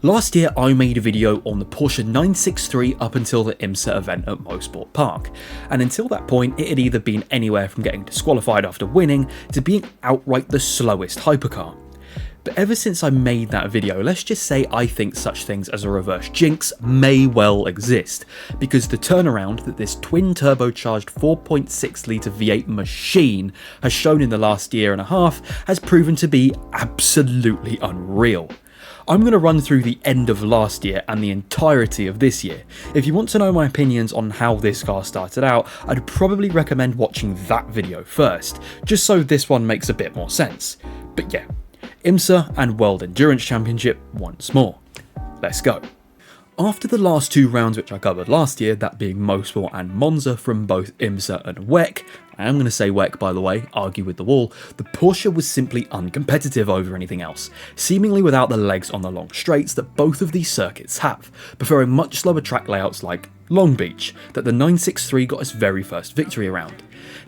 Last year I made a video on the Porsche 963 up until the IMSA event at Motorsport Park, and until that point it had either been anywhere from getting disqualified after winning to being outright the slowest hypercar. But ever since I made that video, let's just say I think such things as a reverse jinx may well exist, because the turnaround that this twin turbocharged 4.6 litre V8 machine has shown in the last year and a half has proven to be absolutely unreal. I'm going to run through the end of last year and the entirety of this year. If you want to know my opinions on how this car started out, I'd probably recommend watching that video first, just so this one makes a bit more sense. But yeah, IMSA and World Endurance Championship once more. Let's go. After the last two rounds which I covered last year, that being Motorsport and Monza from both IMSA and WEC, I am going to say WEC by the way, argue with the wall, the Porsche was simply uncompetitive over anything else, seemingly without the legs on the long straights that both of these circuits have, preferring much slower track layouts like Long Beach, that the 963 got its very first victory around.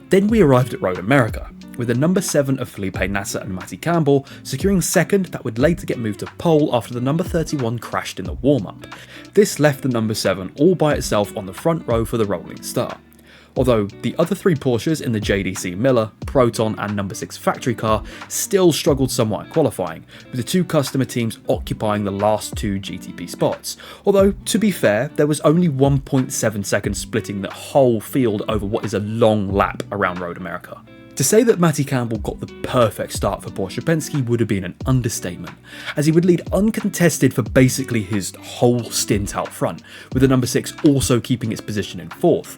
Then we arrived at Road America, with the number 7 of Felipe Nasser and Matty Campbell securing second that would later get moved to pole after the number 31 crashed in the warm-up. This left the number 7 all by itself on the front row for the rolling start. Although the other three Porsches in the JDC-Miller, Proton and number 6 factory car still struggled somewhat in qualifying, with the two customer teams occupying the last two GTP spots. Although, to be fair, there was only 1.7 seconds splitting the whole field over what is a long lap around Road America. To say that Matty Campbell got the perfect start for Porsche Penske would have been an understatement, as he would lead uncontested for basically his whole stint out front, with the number 6 also keeping its position in 4th.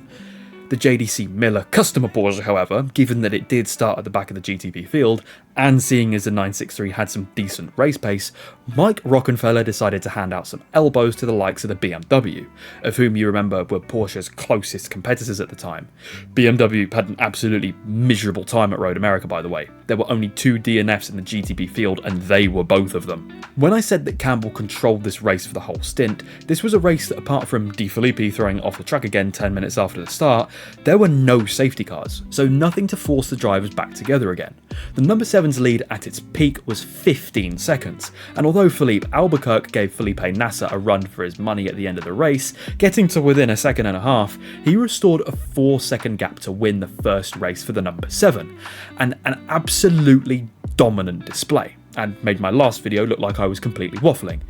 The JDC-Miller customer Porsche, however, given that it did start at the back of the GTP field, and seeing as the 963 had some decent race pace, Mike Rockenfeller decided to hand out some elbows to the likes of the BMW, of whom you remember were Porsche's closest competitors at the time. BMW had an absolutely miserable time at Road America, by the way. There were only 2 DNFs in the GTP field and they were both of them. When I said that Campbell controlled this race for the whole stint, this was a race that apart from De Filippi throwing off the track again 10 minutes after the start, there were no safety cars, so nothing to force the drivers back together again. The number 7's lead at its peak was 15 seconds, and although Philippe Albuquerque gave Felipe Nasser a run for his money at the end of the race, getting to within a second and a half, he restored a 4-second gap to win the first race for the number 7, and an absolutely dominant display, and made my last video look like I was completely waffling.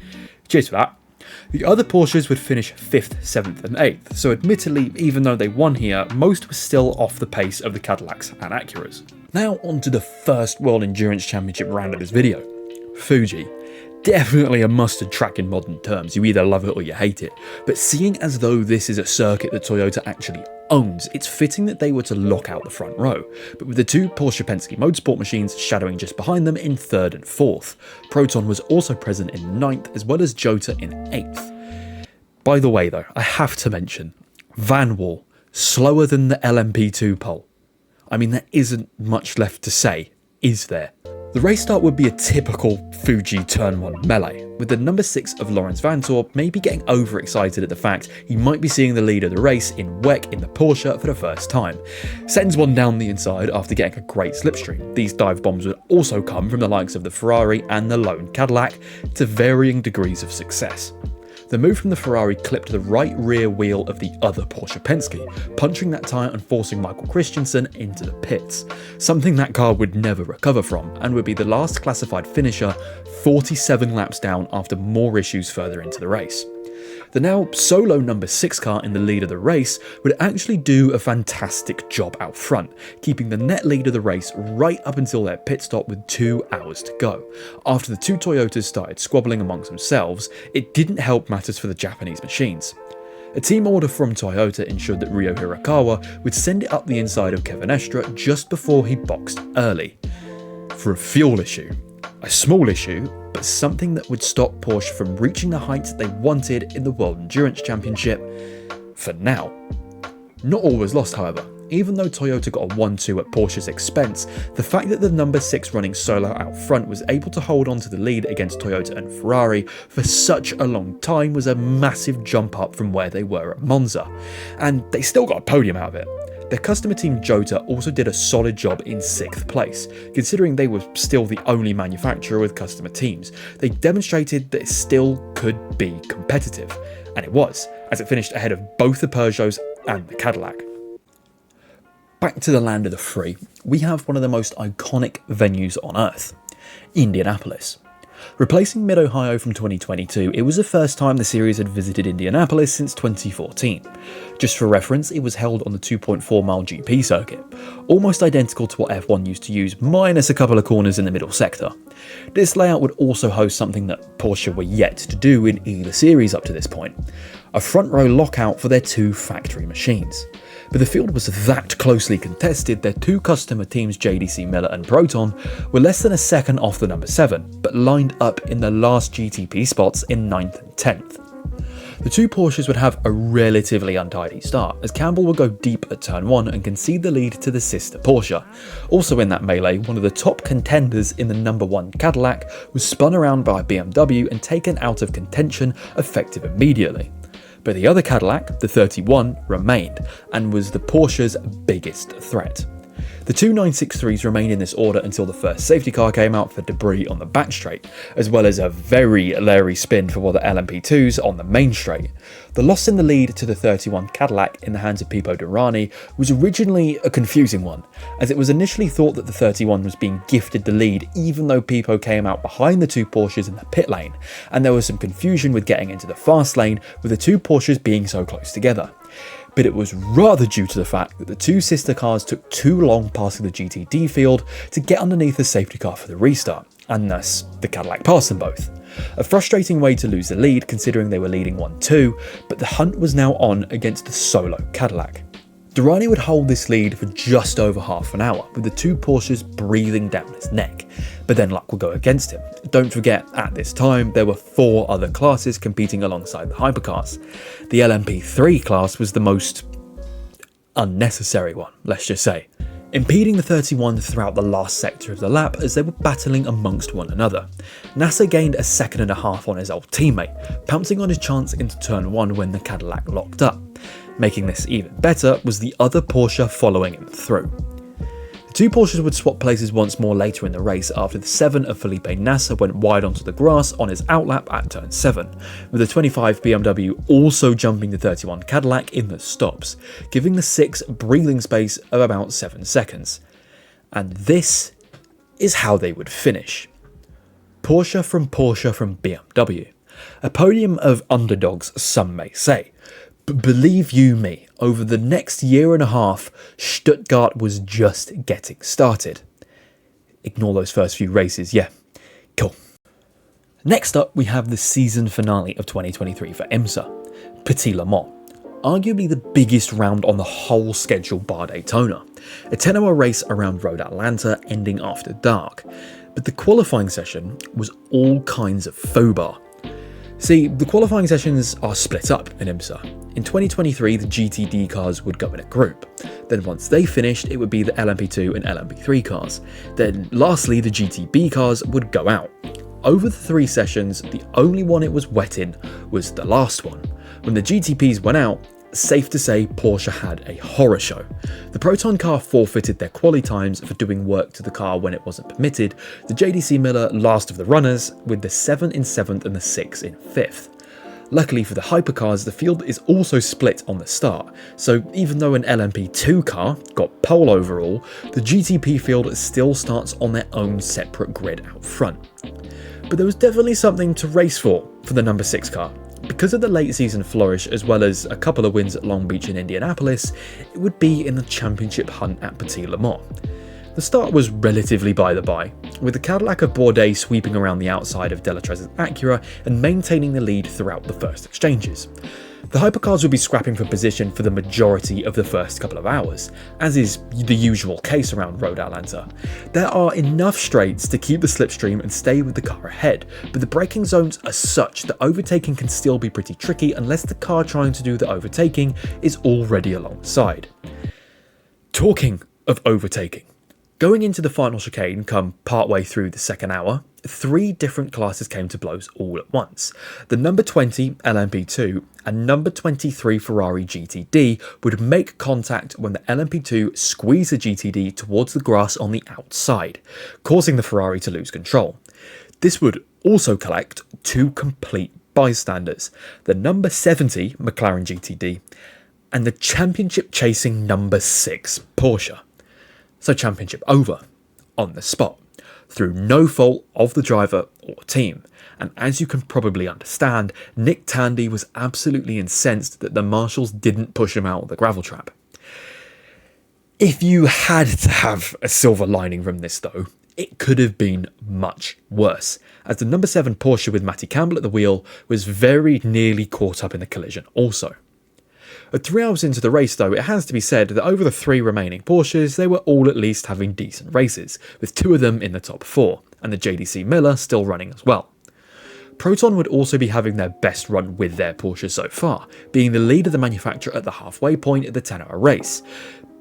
Cheers for that. The other Porsches would finish 5th, 7th and 8th, so admittedly, even though they won here, most were still off the pace of the Cadillacs and Acuras. Now on to the first World Endurance Championship round of this video. Fuji. Definitely a mustard track in modern terms, you either love it or you hate it, but seeing as though this is a circuit that Toyota actually owns, it's fitting that they were to lock out the front row, but with the two Porsche Penske Motorsport machines shadowing just behind them in 3rd and 4th. Proton was also present in 9th as well as JOTA in 8th. By the way though, I have to mention, Van Wall, slower than the LMP2 pole. I mean, there isn't much left to say, is there? The race start would be a typical Fuji Turn 1 melee, with the number 6 of Lawrence Vanthoor maybe getting overexcited at the fact he might be seeing the lead of the race in WEC in the Porsche for the first time. Sends one down the inside after getting a great slipstream. These dive bombs would also come from the likes of the Ferrari and the lone Cadillac, to varying degrees of success. The move from the Ferrari clipped the right rear wheel of the other Porsche Penske, punching that tyre and forcing Michael Christensen into the pits, something that car would never recover from and would be the last classified finisher 47 laps down after more issues further into the race. The now solo number 6 car in the lead of the race would actually do a fantastic job out front, keeping the net lead of the race right up until their pit stop with 2 hours to go. After the two Toyotas started squabbling amongst themselves, it didn't help matters for the Japanese machines. A team order from Toyota ensured that Ryo Hirakawa would send it up the inside of Kevin Estre just before he boxed early. For a fuel issue. A small issue, but something that would stop Porsche from reaching the heights that they wanted in the World Endurance Championship for now. Not all was lost, however. Even though Toyota got a 1-2 at Porsche's expense, the fact that the number 6 running solo out front was able to hold on to the lead against Toyota and Ferrari for such a long time was a massive jump up from where they were at Monza. And they still got a podium out of it. Their customer team JOTA also did a solid job in 6th place, considering they were still the only manufacturer with customer teams. They demonstrated that it still could be competitive, and it was, as it finished ahead of both the Peugeots and the Cadillac. Back to the land of the free, we have one of the most iconic venues on earth, Indianapolis. Replacing Mid-Ohio from 2022, it was the first time the series had visited Indianapolis since 2014. Just for reference, it was held on the 2.4 mile GP circuit, almost identical to what F1 used to use, minus a couple of corners in the middle sector. This layout would also host something that Porsche were yet to do in either series up to this point, a front row lockout for their 2 factory machines. But the field was that closely contested, their 2 customer teams, JDC-Miller and Proton, were less than a second off the number 7, but lined up in the last GTP spots in 9th and 10th. The 2 Porsches would have a relatively untidy start, as Campbell would go deep at turn 1 and concede the lead to the sister Porsche. Also in that melee, one of the top contenders in the number 1 Cadillac was spun around by BMW and taken out of contention effective immediately. But the other Cadillac, the 31, remained, and was the Porsche's biggest threat. The 2 963's remained in this order until the first safety car came out for debris on the back straight, as well as a very leery spin for one of the LMP2s on the main straight. The loss in the lead to the 31 Cadillac in the hands of Pipo Derani was originally a confusing one, as it was initially thought that the 31 was being gifted the lead even though Pipo came out behind the 2 Porsches in the pit lane, and there was some confusion with getting into the fast lane with the 2 Porsches being so close together. But it was rather due to the fact that the 2 sister cars took too long passing the GTD field to get underneath the safety car for the restart, and thus the Cadillac passed them both. A frustrating way to lose the lead considering they were leading 1-2, but the hunt was now on against the solo Cadillac. Derani would hold this lead for just over half an hour, with the 2 Porsches breathing down his neck, but then luck would go against him. Don't forget, at this time, there were 4 other classes competing alongside the hypercars. The LMP3 class was the most unnecessary one, let's just say, impeding the 31 throughout the last sector of the lap as they were battling amongst one another. Nasser gained a second and a half on his old teammate, pouncing on his chance into turn 1 when the Cadillac locked up. Making this even better was the other Porsche following him through. The 2 Porsches would swap places once more later in the race after the 7 of Felipe Nasser went wide onto the grass on his outlap at turn 7, with the 25 BMW also jumping the 31 Cadillac in the stops, giving the 6 breathing space of about 7 seconds. And this is how they would finish. Porsche from BMW. A podium of underdogs, some may say. But believe you me, over the next year and a half, Stuttgart was just getting started. Ignore those first few races, yeah, cool. Next up, we have the season finale of 2023 for IMSA, Petite Le Mans, arguably the biggest round on the whole schedule bar Daytona. A 10-hour race around Road Atlanta ending after dark, but the qualifying session was all kinds of faux bar. See, the qualifying sessions are split up in IMSA. In 2023, the GTD cars would go in a group. Then once they finished, it would be the LMP2 and LMP3 cars. Then lastly, the GTB cars would go out. Over the 3 sessions, the only one it was wet in was the last one. When the GTPs went out, safe to say Porsche had a horror show. The Proton car forfeited their quali times for doing work to the car when it wasn't permitted, the JDC-Miller last of the runners, with the 7 in 7th and the 6 in 5th. Luckily for the hypercars, the field is also split on the start, so even though an LMP2 car got pole overall, the GTP field still starts on their own separate grid out front. But there was definitely something to race for the number 6 car. Because of the late season flourish as well as a couple of wins at Long Beach and Indianapolis, it would be in the championship hunt at Petite Le Mans. The start was relatively by the by, with the Cadillac of Bourdais sweeping around the outside of Delatrez's Acura and maintaining the lead throughout the first exchanges. The hypercars would be scrapping for position for the majority of the first couple of hours, as is the usual case around Road Atlanta. There are enough straights to keep the slipstream and stay with the car ahead, but the braking zones are such that overtaking can still be pretty tricky unless the car trying to do the overtaking is already alongside. Talking of overtaking, Going into the final chicane come partway through the second hour, 3 different classes came to blows all at once. The number 20 LMP2 and number 23 Ferrari GTD would make contact when the LMP2 squeezed the GTD towards the grass on the outside, causing the Ferrari to lose control. This would also collect 2 complete bystanders, the number 70 McLaren GTD and the championship chasing number 6 Porsche. So championship over on the spot, through no fault of the driver or team. And as you can probably understand, Nick Tandy was absolutely incensed that the marshals didn't push him out of the gravel trap. If you had to have a silver lining from this though, it could have been much worse, as the number 7 Porsche with Matty Campbell at the wheel was very nearly caught up in the collision also. At 3 hours into the race though, it has to be said that over the 3 remaining Porsches, they were all at least having decent races, with 2 of them in the top 4, and the JDC-Miller still running as well. Proton would also be having their best run with their Porsche so far, being the lead of the manufacturer at the halfway point of the 10-hour race,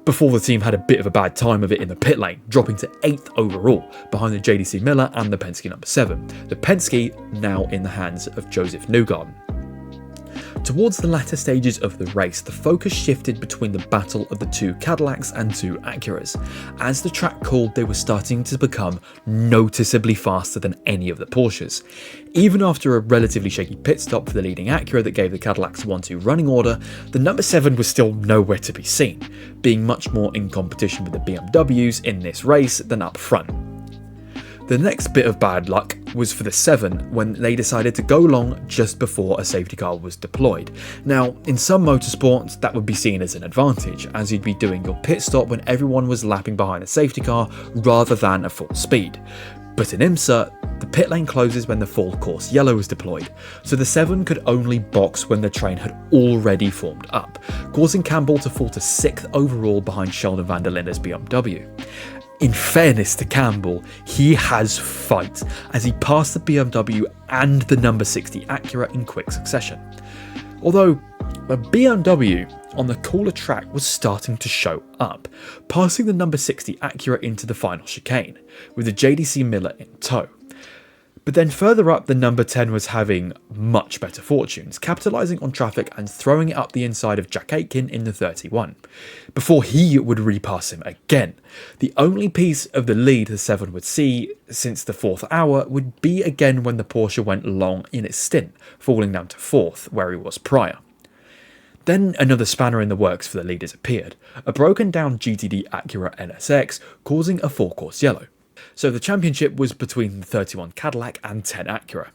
before the team had a bit of a bad time of it in the pit lane, dropping to 8th overall, behind the JDC-Miller and the Penske number 7, the Penske now in the hands of Joseph Newgarden. Towards the latter stages of the race, the focus shifted between the battle of the 2 Cadillacs and 2 Acuras. As the track cooled, they were starting to become noticeably faster than any of the Porsches. Even after a relatively shaky pit stop for the leading Acura that gave the Cadillacs a 1-2 running order, the number 7 was still nowhere to be seen, being much more in competition with the BMWs in this race than up front. The next bit of bad luck was for the 7 when they decided to go long just before a safety car was deployed. Now, in some motorsports, that would be seen as an advantage, as you'd be doing your pit stop when everyone was lapping behind a safety car rather than at full speed. But in IMSA, the pit lane closes when the full course yellow is deployed, so the 7 could only box when the train had already formed up, causing Campbell to fall to 6th overall behind Sheldon van der Linde's BMW. In fairness to Campbell, he has fight, as he passed the BMW and the number 60 Acura in quick succession. Although, the BMW on the cooler track was starting to show up, passing the number 60 Acura into the final chicane, with the JDC-Miller in tow. But then further up, the number 10 was having much better fortunes, capitalising on traffic and throwing it up the inside of Jack Aitken in the 31, before he would repass him again. The only piece of the lead the 7 would see since the 4th hour would be again when the Porsche went long in its stint, falling down to 4th, where he was prior. Then another spanner in the works for the leaders appeared, a broken down GTD Acura NSX causing a 4-course yellow. So the championship was between the 31 Cadillac and 10 Acura.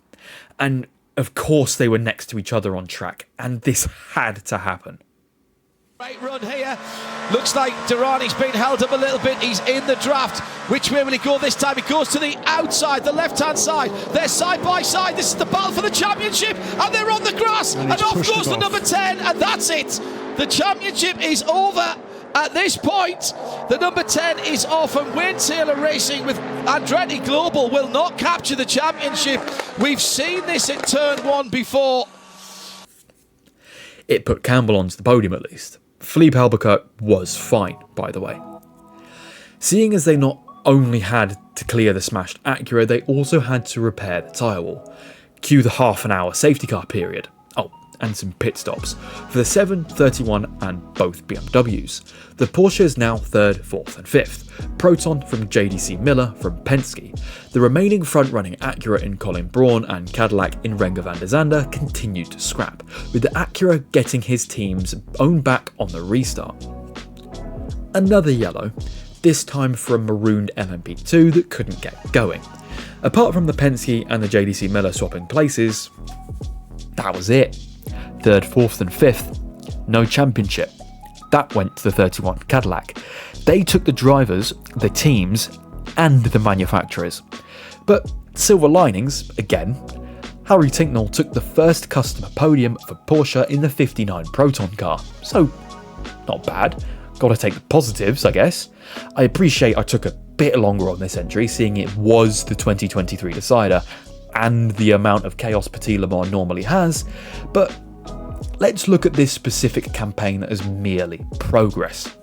And of course they were next to each other on track, and this had to happen. Great run here. Looks like Durrani's been held up a little bit. He's in the draft. Which way will he go this time? He goes to the outside, the left-hand side. They're side by side. This is the battle for the championship, and they're on the grass. And off goes the number 10, and that's it. The championship is over. At this point, the number 10 is off, and Wayne Taylor Racing with Andretti Global will not capture the championship. We've seen this in turn 1 before. It put Campbell onto the podium at least. Philippe Albuquerque was fine, by the way. Seeing as they not only had to clear the smashed Acura, they also had to repair the tyre wall. Cue the half-an-hour safety car period. Oh, and some pit stops for the 7, 31 and both BMWs. The Porsche is now 3rd, 4th and 5th, Proton from JDC-Miller from Penske. The remaining front-running Acura in Colin Braun and Cadillac in Renger van der Zande continued to scrap, with the Acura getting his team's own back on the restart. Another yellow, this time for a marooned LMP2 that couldn't get going. Apart from the Penske and the JDC-Miller swapping places, that was it. 3rd, 4th and 5th, no championship. That went to the 31 Cadillac. They took the drivers, the teams, and the manufacturers. But silver linings, again, Harry Tincknell took the first customer podium for Porsche in the 59 Proton car. So, not bad. Gotta take the positives, I guess. I appreciate I took a bit longer on this entry, seeing it was the 2023 decider, and the amount of chaos Petite Le Mans normally has, but let's look at this specific campaign as merely progress.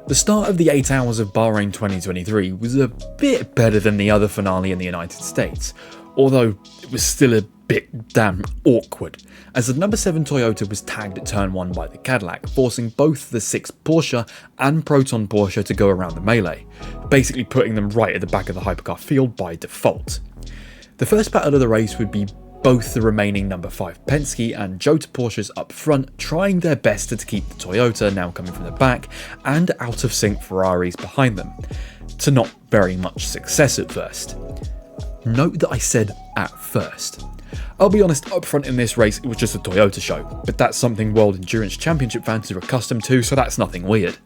The start of the 8 hours of Bahrain 2023 was a bit better than the other finale in the United States, although it was still a bit damn awkward, as the number 7 Toyota was tagged at turn 1 by the Cadillac, forcing both the 6 Porsche and Proton Porsche to go around the melee, basically putting them right at the back of the hypercar field by default. The first battle of the race would be both the remaining number 5 Penske and JDC Porsches up front, trying their best to keep the Toyota, now coming from the back, and out of sync Ferraris behind them, to not very much success at first. Note that I said at first. I'll be honest, up front in this race it was just a Toyota show, but that's something World Endurance Championship fans are accustomed to, so that's nothing weird.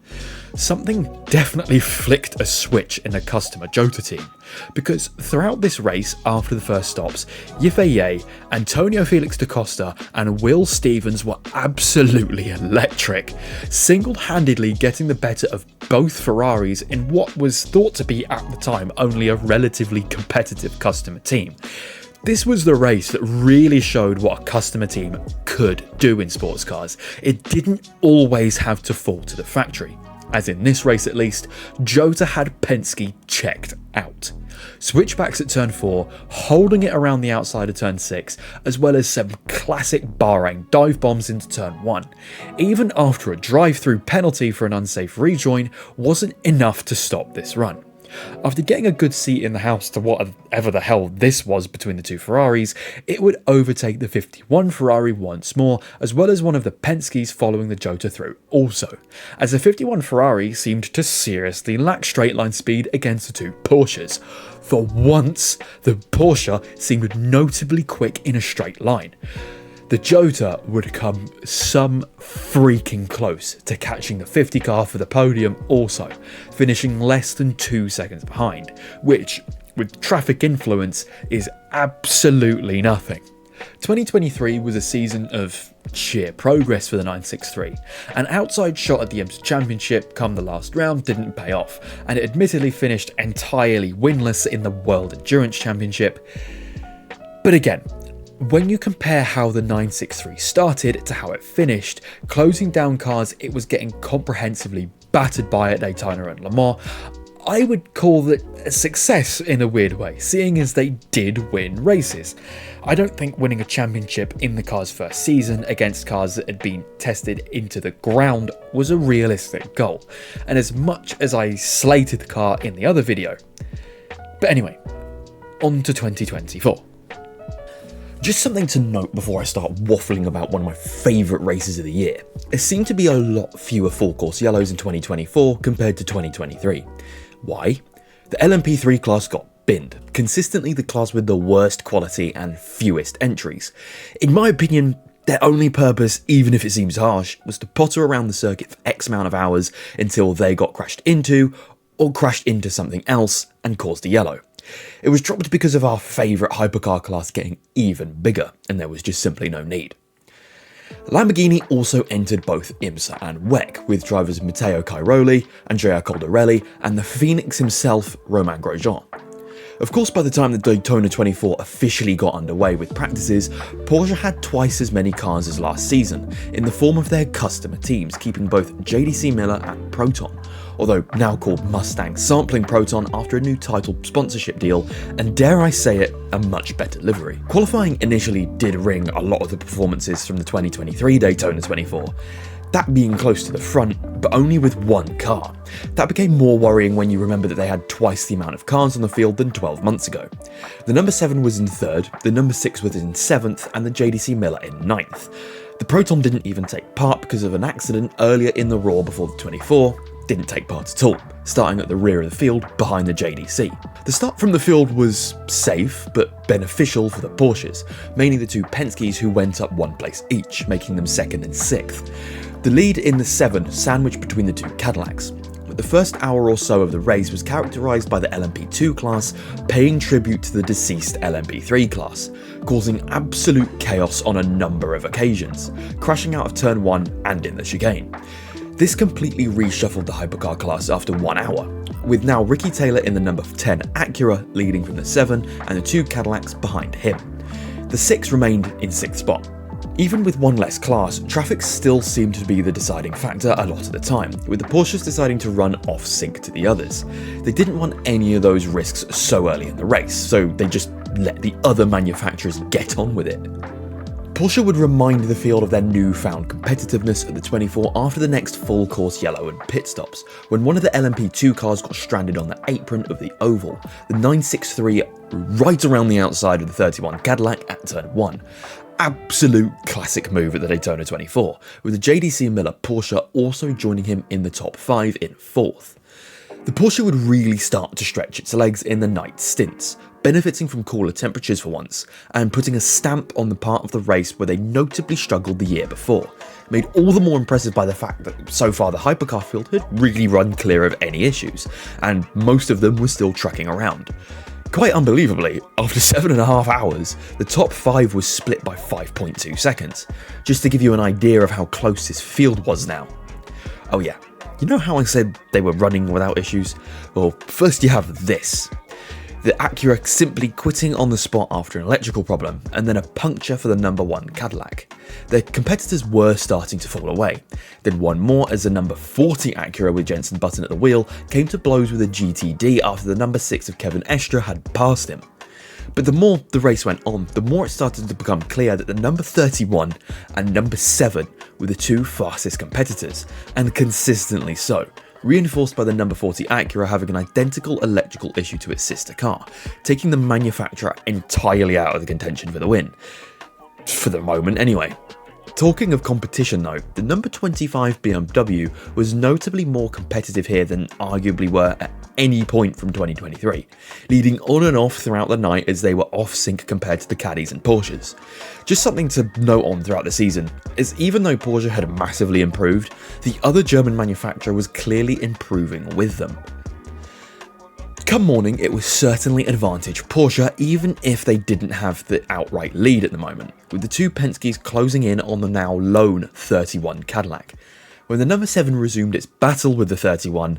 Something definitely flicked a switch in the customer JDC team, because throughout this race, after the first stops, Yifei, Antonio Felix da Costa and Will Stevens were absolutely electric, single-handedly getting the better of both Ferraris in what was thought to be at the time only a relatively competitive customer team. This was the race that really showed what a customer team could do in sports cars. It didn't always have to fall to the factory. As in this race at least, JDC had Penske checked out. Switchbacks at turn 4, holding it around the outside of turn 6, as well as some classic Bahrain dive bombs into turn 1. Even after a drive-through penalty for an unsafe rejoin wasn't enough to stop this run. After getting a good seat in the house to whatever the hell this was between the two Ferraris, it would overtake the 51 Ferrari once more, as well as one of the Penskes following the JDC through also, as the 51 Ferrari seemed to seriously lack straight line speed against the two Porsches. For once, the Porsche seemed notably quick in a straight line. The JDC would come some freaking close to catching the 50 car for the podium also, finishing less than 2 seconds behind, which, with traffic influence, is absolutely nothing. 2023 was a season of sheer progress for the 963. An outside shot at the IMSA Championship come the last round didn't pay off, and it admittedly finished entirely winless in the World Endurance Championship. But again, when you compare how the 963 started to how it finished, closing down cars it was getting comprehensively battered by at Daytona and Le Mans, I would call that a success in a weird way, seeing as they did win races. I don't think winning a championship in the car's first season against cars that had been tested into the ground was a realistic goal, and as much as I slated the car in the other video. But anyway, on to 2024. Just something to note before I start waffling about one of my favourite races of the year. There seem to be a lot fewer full course yellows in 2024 compared to 2023. Why? The LMP3 class got binned, consistently the class with the worst quality and fewest entries. In my opinion, their only purpose, even if it seems harsh, was to potter around the circuit for X amount of hours until they got crashed into, or crashed into something else and caused a yellow. It was dropped because of our favourite hypercar class getting even bigger, and there was just simply no need. Lamborghini also entered both IMSA and WEC, with drivers Matteo Cairoli, Andrea Caldarelli, and the Phoenix himself, Romain Grosjean. Of course, by the time the Daytona 24 officially got underway with practices, Porsche had twice as many cars as last season, in the form of their customer teams, keeping both JDC-Miller and Proton, although now called Mustang, sampling Proton after a new title sponsorship deal, and dare I say it, a much better livery. Qualifying initially did ring a lot of the performances from the 2023 Daytona 24, that being close to the front, but only with one car. That became more worrying when you remember that they had twice the amount of cars on the field than 12 months ago. The number 7 was in 3rd, the number 6 was in 7th, and the JDC-Miller in 9th. The Proton didn't even take part because of an accident earlier in the Raw before the 24, didn't take part at all, starting at the rear of the field behind the JDC. The start from the field was safe, but beneficial for the Porsches, mainly the two Penskes who went up one place each, making them 2nd and 6th. The lead in the 7 sandwiched between the two Cadillacs. The first hour or so of the race was characterised by the LMP2 class paying tribute to the deceased LMP3 class, causing absolute chaos on a number of occasions, crashing out of turn 1 and in the chicane. This completely reshuffled the hypercar class after 1 hour, with now Ricky Taylor in the number 10 Acura leading from the 7 and the two Cadillacs behind him. The 6 remained in 6th spot. Even with one less class, traffic still seemed to be the deciding factor a lot of the time, with the Porsches deciding to run off-sync to the others. They didn't want any of those risks so early in the race, so they just let the other manufacturers get on with it. Porsche would remind the field of their newfound competitiveness at the 24 after the next full course yellow and pit stops, when one of the LMP2 cars got stranded on the apron of the oval, the 963 right around the outside of the 31 Cadillac at turn 1. Absolute classic move at the Daytona 24, with the JDC-Miller Porsche also joining him in the top 5 in 4th. The Porsche would really start to stretch its legs in the night stints, benefiting from cooler temperatures for once, and putting a stamp on the part of the race where they notably struggled the year before, made all the more impressive by the fact that so far the hypercar field had really run clear of any issues, and most of them were still trucking around. Quite unbelievably, after 7.5 hours, the top 5 was split by 5.2 seconds, just to give you an idea of how close this field was now. Oh yeah, you know how I said they were running without issues? Well, first you have this. The Acura simply quitting on the spot after an electrical problem, and then a puncture for the number 1 Cadillac. Their competitors were starting to fall away. Then one more as the number 40 Acura with Jenson Button at the wheel came to blows with a GTD after the number 6 of Kevin Estre had passed him. But the more the race went on, the more it started to become clear that the number 31 and number 7 were the two fastest competitors, and consistently so, reinforced by the number 40 Acura having an identical electrical issue to its sister car, taking the manufacturer entirely out of the contention for the win. For the moment anyway. Talking of competition though, the number 25 BMW was notably more competitive here than arguably were at any point from 2023, leading on and off throughout the night as they were off-sync compared to the Caddies and Porsches. Just something to note on throughout the season is even though Porsche had massively improved, the other German manufacturer was clearly improving with them. Come morning, it was certainly advantage Porsche, even if they didn't have the outright lead at the moment, with the two Penske's closing in on the now lone 31 Cadillac. When the number 7 resumed its battle with the 31,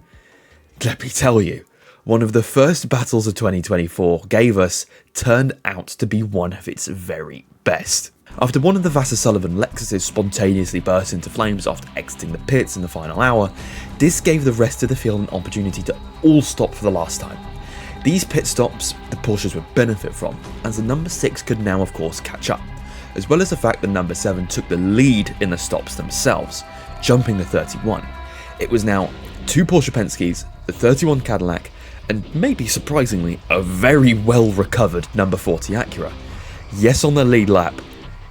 let me tell you, one of the first battles of 2024 gave us turned out to be one of its very best. After one of the Vassar Sullivan Lexuses spontaneously burst into flames after exiting the pits in the final hour, this gave the rest of the field an opportunity to all stop for the last time. These pit stops the Porsches would benefit from, as the number 6 could now of course catch up, as well as the fact that number 7 took the lead in the stops themselves, jumping the 31. It was now 2 Porsche Penske's, the 31 Cadillac, and maybe surprisingly, a very well recovered number 40 Acura. Yes on the lead lap,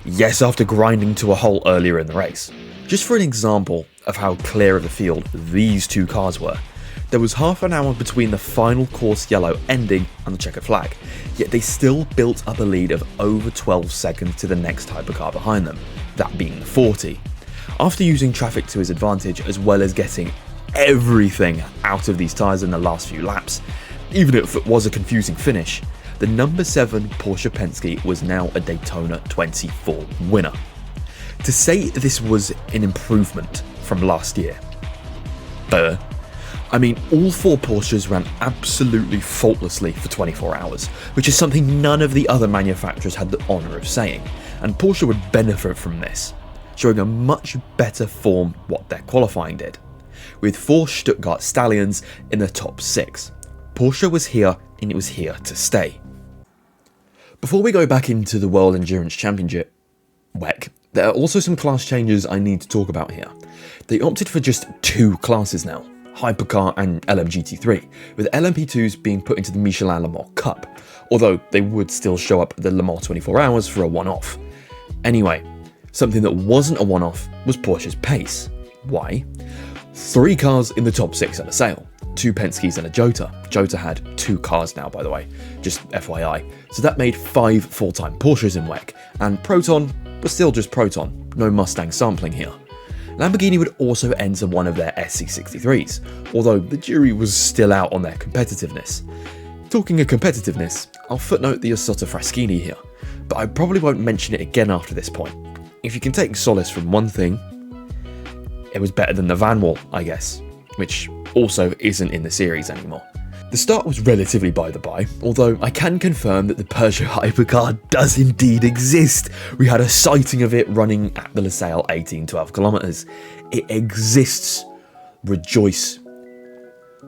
yes after grinding to a halt earlier in the race. Just for an example of how clear of the field these two cars were, there was half an hour between the final course yellow ending and the checkered flag, yet they still built up a lead of over 12 seconds to the next hypercar behind them, that being the 40. After using traffic to his advantage as well as getting everything out of these tyres in the last few laps, even if it was a confusing finish, the number 7 Porsche Penske was now a Daytona 24 winner. To say this was an improvement from last year, I mean, all 4 Porsches ran absolutely faultlessly for 24 hours, which is something none of the other manufacturers had the honour of saying, and Porsche would benefit from this, showing a much better form what their qualifying did. With 4 Stuttgart Stallions in the top 6, Porsche was here and it was here to stay. Before we go back into the World Endurance Championship, WEC, there are also some class changes I need to talk about here. They opted for just 2 classes now, Hypercar and LMGT3, with LMP2s being put into the Michelin Le Mans Cup, although they would still show up at the Le Mans 24 Hours for a one-off. Anyway, something that wasn't a one-off was Porsche's pace. Why? 3 cars in the top 6 at a sale, 2 Penske's and a JOTA. JOTA had 2 cars now, by the way, just FYI. So that made 5 full-time Porsches in WEC, and Proton was still just Proton, no Mustang sampling here. Lamborghini would also enter one of their SC63s, although the jury was still out on their competitiveness. Talking of competitiveness, I'll footnote the Isotta Fraschini here, but I probably won't mention it again after this point. If you can take solace from one thing, it was better than the Van Wall, I guess, which also isn't in the series anymore. The start was relatively by the by, although I can confirm that the Peugeot hypercar does indeed exist. We had a sighting of it running at the Losail 1812 kilometers. It exists. Rejoice.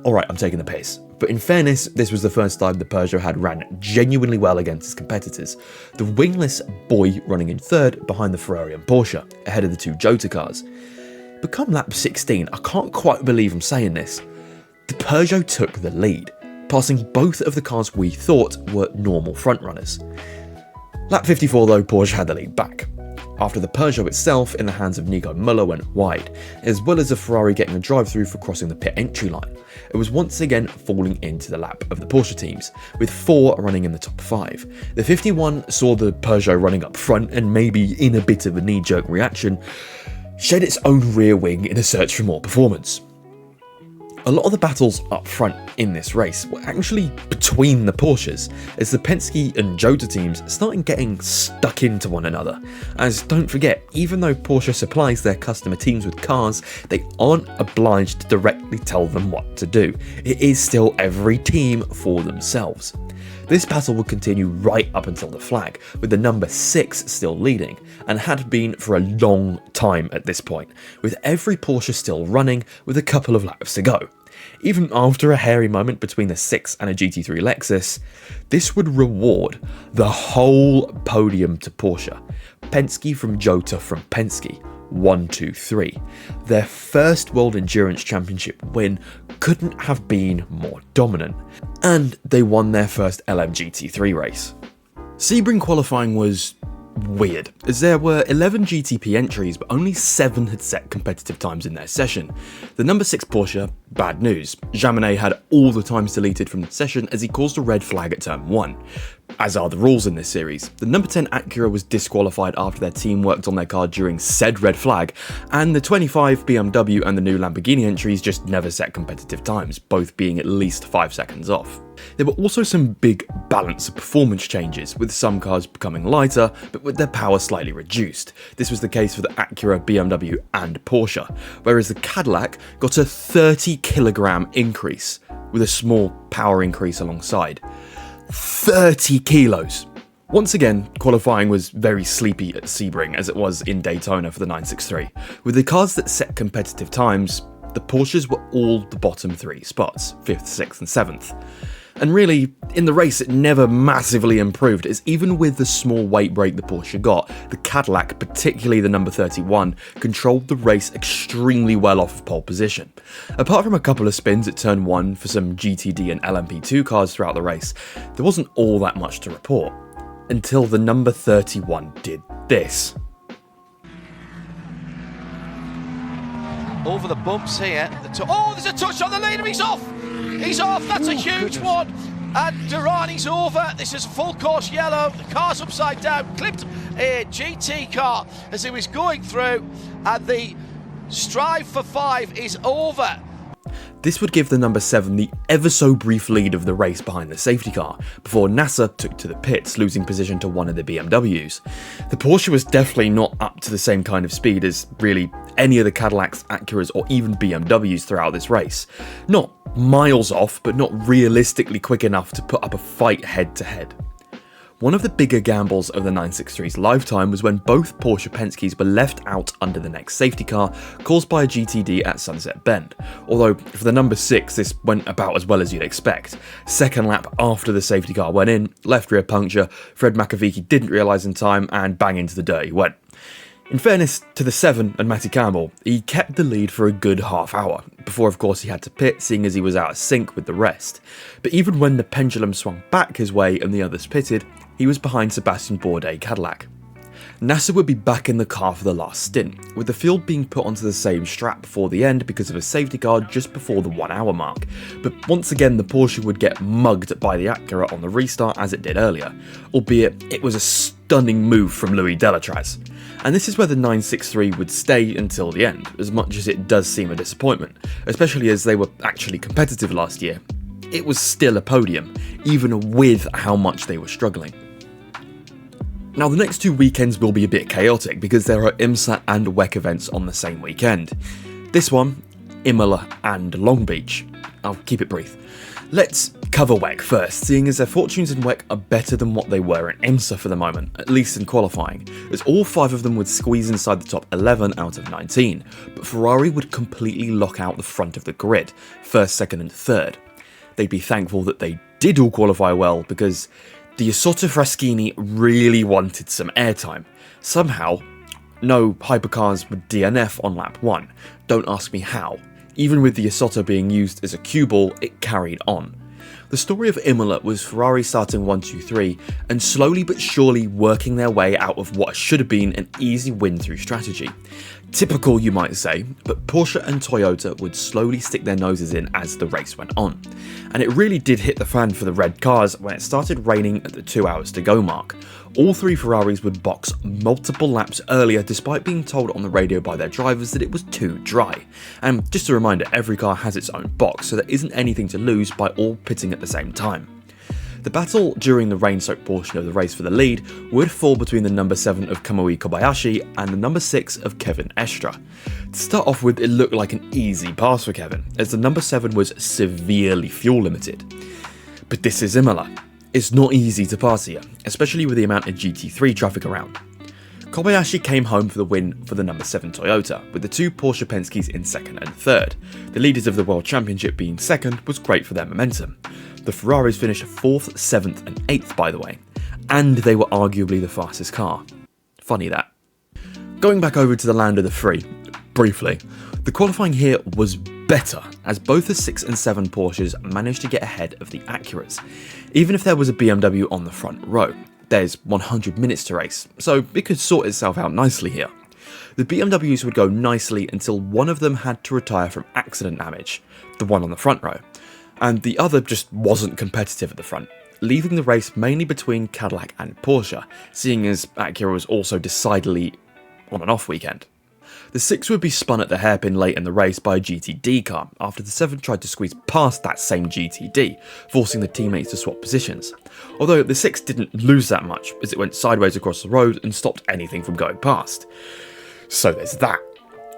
Alright, I'm taking the piss. But in fairness, this was the first time the Peugeot had ran genuinely well against its competitors. The wingless boy running in third behind the Ferrari and Porsche, ahead of the two JOTA cars. But come lap 16, I can't quite believe I'm saying this. The Peugeot took the lead, passing both of the cars we thought were normal frontrunners. Lap 54 though, Porsche had the lead back, after the Peugeot itself in the hands of Nico Müller went wide, as well as a Ferrari getting a drive-through for crossing the pit entry line. It was once again falling into the lap of the Porsche teams, with 4 running in the top 5. The 51 saw the Peugeot running up front and maybe in a bit of a knee-jerk reaction, shed its own rear wing in a search for more performance. A lot of the battles up front in this race were actually between the Porsches, as the Penske and JOTA teams started getting stuck into one another. As don't forget, even though Porsche supplies their customer teams with cars, they aren't obliged to directly tell them what to do. It is still every team for themselves. This battle would continue right up until the flag, with the number 6 still leading, and had been for a long time at this point, with every Porsche still running with a couple of laps to go. Even after a hairy moment between the 6 and a GT3 Lexus, this would reward the whole podium to Porsche. Penske from JOTA from Penske, 1, 2, 3. Their first World Endurance Championship win couldn't have been more dominant, and they won their first LMGT3 race. Sebring qualifying was weird, as there were 11 GTP entries, but only 7 had set competitive times in their session. The number 6 Porsche, bad news. Jaminet had all the times deleted from the session as he caused a red flag at turn 1. As are the rules in this series. The number 10 Acura was disqualified after their team worked on their car during said red flag, and the 25 BMW and the new Lamborghini entries just never set competitive times, both being at least 5 seconds off. There were also some big balance of performance changes, with some cars becoming lighter, but with their power slightly reduced. This was the case for the Acura, BMW and Porsche, whereas the Cadillac got a 30 kilogram increase, with a small power increase alongside. 30 kilos! Once again, qualifying was very sleepy at Sebring as it was in Daytona for the 963. With the cars that set competitive times, the Porsches were all the bottom 3 spots, 5th, 6th and 7th. And really, in the race it never massively improved, as even with the small weight break the Porsche got, the Cadillac, particularly the number 31, controlled the race extremely well off of pole position. Apart from a couple of spins at turn 1 for some GTD and LMP2 cars throughout the race, there wasn't all that much to report. Until the number 31 did this. Over the bumps here. Oh, there's a touch on the leader, he's off! He's off, that's a huge one. And Durrani's over. This is full course yellow. The car's upside down. Clipped a GT car as he was going through. And the strive for 5 is over. This would give the number 7 the ever so brief lead of the race behind the safety car, before NASA took to the pits, losing position to one of the BMWs. The Porsche was definitely not up to the same kind of speed as really any of the Cadillacs, Acuras or even BMWs throughout this race. Not miles off, but not realistically quick enough to put up a fight head to head. One of the bigger gambles of the 963's lifetime was when both Porsche Penskes were left out under the next safety car, caused by a GTD at Sunset Bend. Although, for the number 6, this went about as well as you'd expect. Second lap after the safety car went in, left rear puncture, Fred McAveeky didn't realise in time, and bang into the dirt he went. In fairness to the 7 and Matty Campbell, he kept the lead for a good half hour, before of course he had to pit, seeing as he was out of sync with the rest. But even when the pendulum swung back his way and the others pitted, he was behind Sebastian Bourdais' Cadillac. NASA would be back in the car for the last stint, with the field being put onto the same strap before the end because of a safety car just before the 1 hour mark. But once again the Porsche would get mugged by the Acura on the restart as it did earlier, albeit it was a stunning move from Louis Delatraz. And this is where the 963 would stay until the end, as much as it does seem a disappointment, especially as they were actually competitive last year. It was still a podium, even with how much they were struggling. Now the next 2 weekends will be a bit chaotic because there are IMSA and WEC events on the same weekend. This one, Imola and Long Beach. I'll keep it brief. Let's cover WEC first, seeing as their fortunes in WEC are better than what they were in IMSA for the moment, at least in qualifying, as all 5 of them would squeeze inside the top 11 out of 19, but Ferrari would completely lock out the front of the grid, first, second and third. They'd be thankful that they did all qualify well, because the Isotta Fraschini really wanted some airtime. Somehow, no hypercars would DNF on lap 1, don't ask me how. Even with the Isotta being used as a cue ball, it carried on. The story of Imola was Ferrari starting 1-2-3 and slowly but surely working their way out of what should have been an easy win through strategy. Typical, you might say, but Porsche and Toyota would slowly stick their noses in as the race went on. And it really did hit the fan for the red cars when it started raining at the 2 hours to go mark. All 3 Ferraris would box multiple laps earlier despite being told on the radio by their drivers that it was too dry. And just a reminder, every car has its own box, so there isn't anything to lose by all pitting at the same time. The battle during the rain-soaked portion of the race for the lead would fall between the number 7 of Kamui Kobayashi and the number 6 of Kevin Estre. To start off with, it looked like an easy pass for Kevin, as the number 7 was severely fuel limited. But this is Imola. It's not easy to pass here, especially with the amount of GT3 traffic around. Kobayashi came home for the win for the number 7 Toyota, with the 2 Porsche Penske's in 2nd and 3rd. The leaders of the World Championship being 2nd was great for their momentum. The Ferraris finished 4th, 7th and 8th by the way, and they were arguably the fastest car. Funny that. Going back over to the land of the free, briefly, the qualifying here was better, as both the 6 and 7 Porsches managed to get ahead of the Acuras. Even if there was a BMW on the front row, there's 100 minutes to race, so it could sort itself out nicely here. The BMWs would go nicely until one of them had to retire from accident damage, the one on the front row, and the other just wasn't competitive at the front, leaving the race mainly between Cadillac and Porsche, seeing as Acura was also decidedly on an off weekend. The 6 would be spun at the hairpin late in the race by a GTD car after the 7 tried to squeeze past that same GTD, forcing the teammates to swap positions. Although the 6 didn't lose that much, as it went sideways across the road and stopped anything from going past. So there's that.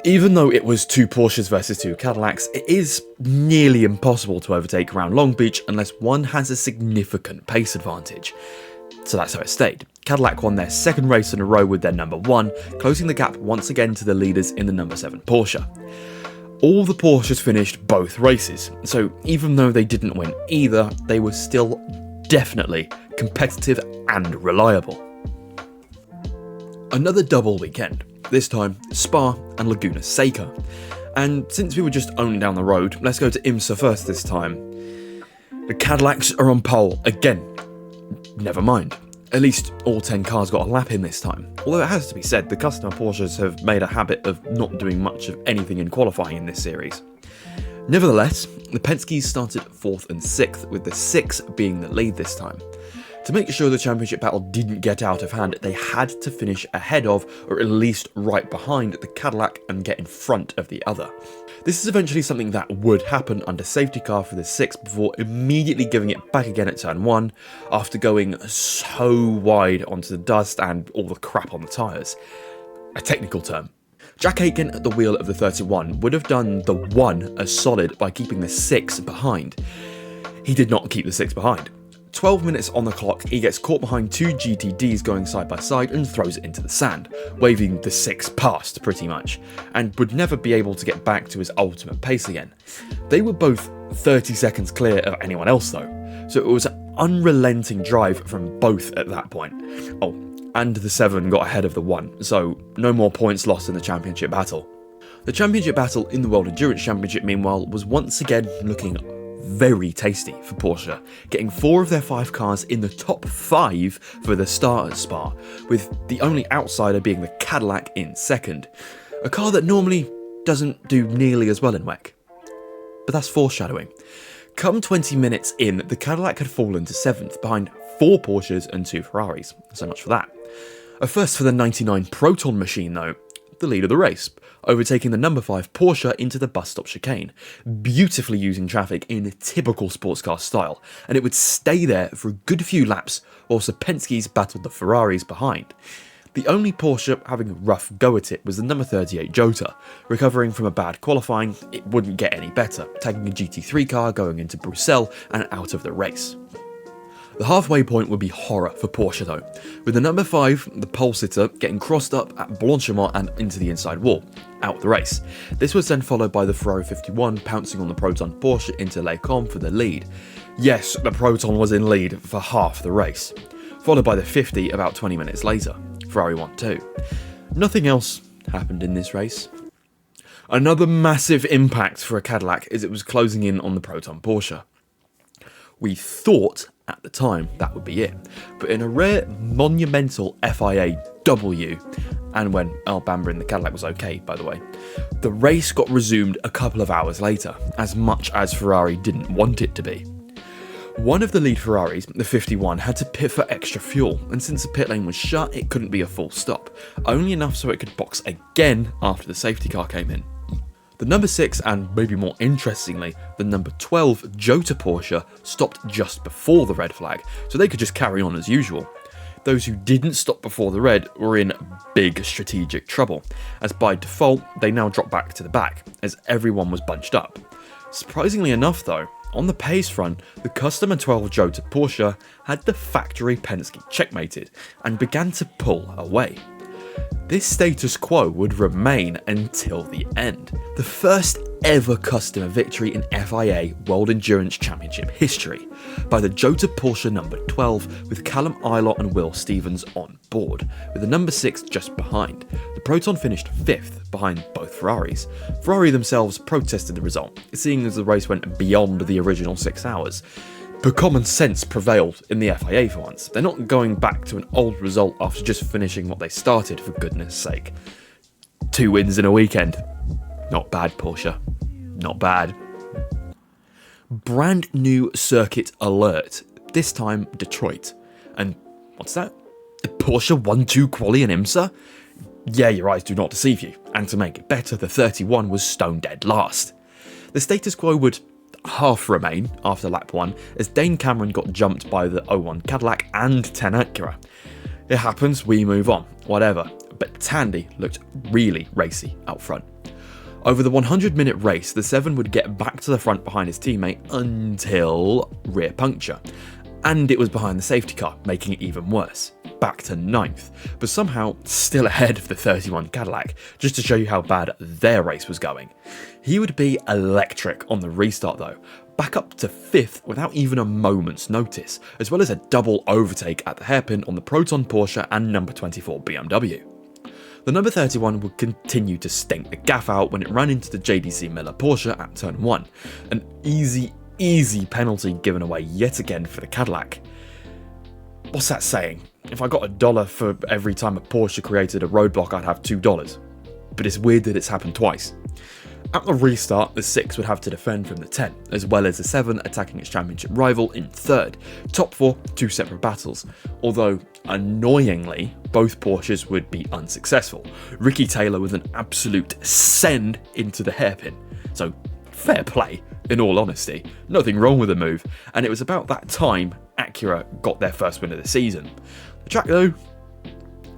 Even though it was 2 Porsches versus 2 Cadillacs, it is nearly impossible to overtake around Long Beach unless one has a significant pace advantage. So that's how it stayed. Cadillac won their 2nd race in a row with their number 1, closing the gap once again to the leaders in the number 7 Porsche. All the Porsches finished both races, so even though they didn't win either, they were still definitely competitive and reliable. Another double weekend, this time Spa and Laguna Seca. And since we were just only down the road, let's go to IMSA first this time. The Cadillacs are on pole again. Never mind. At least all 10 cars got a lap in this time. Although it has to be said, the customer Porsches have made a habit of not doing much of anything in qualifying in this series. Nevertheless, the Penske's started 4th and 6th, with the 6 being the lead this time. To make sure the championship battle didn't get out of hand, they had to finish ahead of, or at least right behind, the Cadillac and get in front of the other. This is eventually something that would happen under safety car for the 6 before immediately giving it back again at turn 1 after going so wide onto the dust and all the crap on the tyres. A technical term. Jack Aitken at the wheel of the 31 would have done the 1 a solid by keeping the 6 behind. He did not keep the 6 behind. 12 minutes on the clock, he gets caught behind 2 GTDs going side by side and throws it into the sand, waving the 6 past pretty much, and would never be able to get back to his ultimate pace again. They were both 30 seconds clear of anyone else though, so it was an unrelenting drive from both at that point. Oh, and the 7 got ahead of the 1, so no more points lost in the championship battle. The championship battle in the World Endurance Championship, meanwhile, was once again looking very tasty for Porsche, getting 4 of their 5 cars in the top 5 for the start at Spa, with the only outsider being the Cadillac in 2nd, a car that normally doesn't do nearly as well in WEC. But that's foreshadowing. Come 20 minutes in, the Cadillac had fallen to 7th behind 4 Porsches and 2 Ferraris, so much for that. A first for the 99 Proton machine though, the lead of the race, overtaking the number 5 Porsche into the bus stop chicane, beautifully using traffic in typical sports car style, and it would stay there for a good few laps whilst the Penske's battled the Ferraris behind. The only Porsche having a rough go at it was the number 38 JOTA. Recovering from a bad qualifying, it wouldn't get any better, tagging a GT3 car going into Bruxelles and out of the race. The halfway point would be horror for Porsche though, with the number 5, the pole sitter, getting crossed up at Blanchimont and into the inside wall, out of the race. This was then followed by the Ferrari 51 pouncing on the Proton Porsche Interlagos for the lead. Yes, the Proton was in lead for half the race, followed by the 50 about 20 minutes later. Ferrari won too. Nothing else happened in this race. Another massive impact for a Cadillac as it was closing in on the Proton Porsche. We thought at the time that would be it, but in a rare monumental FIA W, and when Earl Bamber in the Cadillac was okay by the way, the race got resumed a couple of hours later, as much as Ferrari didn't want it to be. One of the lead Ferraris, the 51, had to pit for extra fuel, and since the pit lane was shut, it couldn't be a full stop, only enough so it could box again after the safety car came in. The number 6 and maybe more interestingly, the number 12 JOTA Porsche stopped just before the red flag, so they could just carry on as usual. Those who didn't stop before the red were in big strategic trouble, as by default they now dropped back to the back, as everyone was bunched up. Surprisingly enough though, on the pace front, the customer 12 JOTA Porsche had the factory Penske checkmated and began to pull away. This status quo would remain until the end. The first ever customer victory in FIA World Endurance Championship history by the JOTA Porsche number 12 with Callum Ilott and Will Stevens on board, with the number 6 just behind. The Proton finished 5th behind both Ferraris. Ferrari themselves protested the result, seeing as the race went beyond the original 6 hours. But common sense prevailed in the FIA for once. They're not going back to an old result after just finishing what they started, for goodness sake. 2 wins in a weekend. Not bad, Porsche. Not bad. Brand new circuit alert. This time, Detroit. And what's that? The Porsche 1-2 quali in IMSA? Yeah, your eyes do not deceive you. And to make it better, the 31 was stone dead last. The status quo would half remain after lap 1 as Dane Cameron got jumped by the 01 Cadillac and 10 Acura. It happens, we move on, whatever, but Tandy looked really racy out front. Over the 100-minute race, the 7 would get back to the front behind his teammate until rear puncture, and it was behind the safety car, making it even worse. Back to 9th, but somehow still ahead of the 31 Cadillac, just to show you how bad their race was going. He would be electric on the restart though, back up to 5th without even a moment's notice, as well as a double overtake at the hairpin on the Proton Porsche and number 24 BMW. The number 31 would continue to stink the gaff out when it ran into the JDC-Miller Porsche at turn 1, an easy penalty given away yet again for the Cadillac. What's that saying? If I got $1 for every time a Porsche created a roadblock, I'd have $2. But it's weird that it's happened twice. At the restart, the 6 would have to defend from the 10, as well as the 7 attacking its championship rival in 3rd. Top 4, 2 separate battles, although annoyingly, both Porsches would be unsuccessful. Ricky Taylor with an absolute send into the hairpin. So, fair play, in all honesty. Nothing wrong with the move, and it was about that time Acura got their first win of the season. The track though,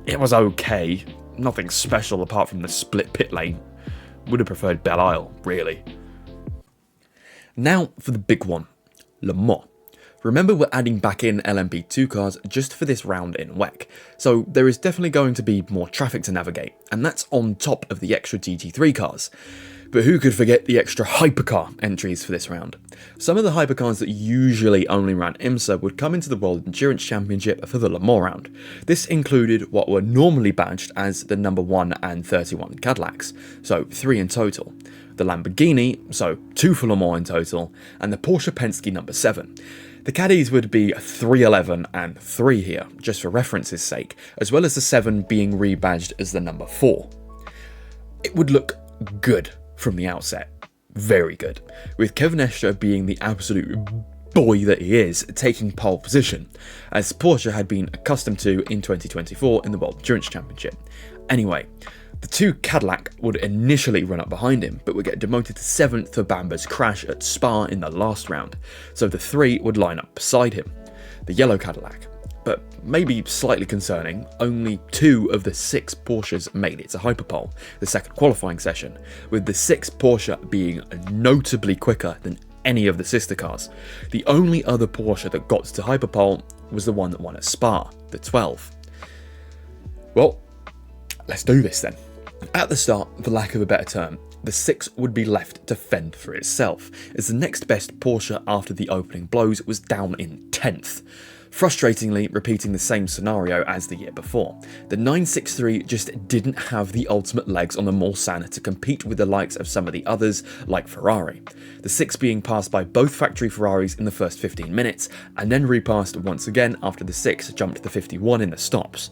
it was okay. Nothing special apart from the split pit lane. Would have preferred Belle Isle, really. Now for the big one, Le Mans. Remember, we're adding back in LMP2 cars just for this round in WEC, so there is definitely going to be more traffic to navigate, and that's on top of the extra GT3 cars. But who could forget the extra hypercar entries for this round? Some of the hypercars that usually only ran IMSA would come into the World Endurance Championship for the Le Mans round. This included what were normally badged as the number 1 and 31 Cadillacs, so 3 in total. The Lamborghini, so 2 for Le Mans in total, and the Porsche Penske number 7. The Caddies would be 311 and 3 here, just for reference's sake, as well as the 7 being rebadged as the number 4. It would look good from the outset. Very good. With Kevin Estre being the absolute boy that he is, taking pole position, as Porsche had been accustomed to in 2024 in the World Endurance Championship. Anyway, the 2 Cadillac would initially run up behind him, but would get demoted to 7th for Bamber's crash at Spa in the last round, so the 3 would line up beside him. The yellow Cadillac. but maybe slightly concerning, only 2 of the 6 Porsches made it to Hyperpole, the second qualifying session, with the 6th Porsche being notably quicker than any of the sister cars. The only other Porsche that got to Hyperpole was the one that won at Spa, the 12. Well, let's do this then. At the start, for lack of a better term, the 6 would be left to fend for itself, as the next best Porsche after the opening blows was down in 10th. Frustratingly, repeating the same scenario as the year before. The 963 just didn't have the ultimate legs on the Mulsanne to compete with the likes of some of the others, like Ferrari. The 6 being passed by both factory Ferraris in the first 15 minutes, and then repassed once again after the 6 jumped the 51 in the stops.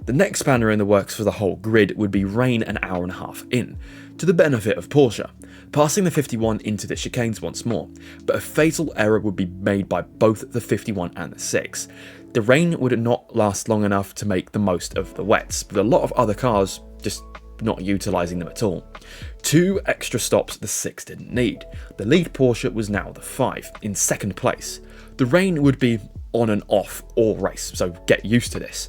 The next spanner in the works for the whole grid would be rain an hour and a half in, to the benefit of Porsche, passing the 51 into the chicanes once more, but a fatal error would be made by both the 51 and the 6. The rain would not last long enough to make the most of the wets, with a lot of other cars just not utilising them at all. 2 extra stops the 6 didn't need. The lead Porsche was now the 5, in second place. The rain would be on and off all race, so get used to this.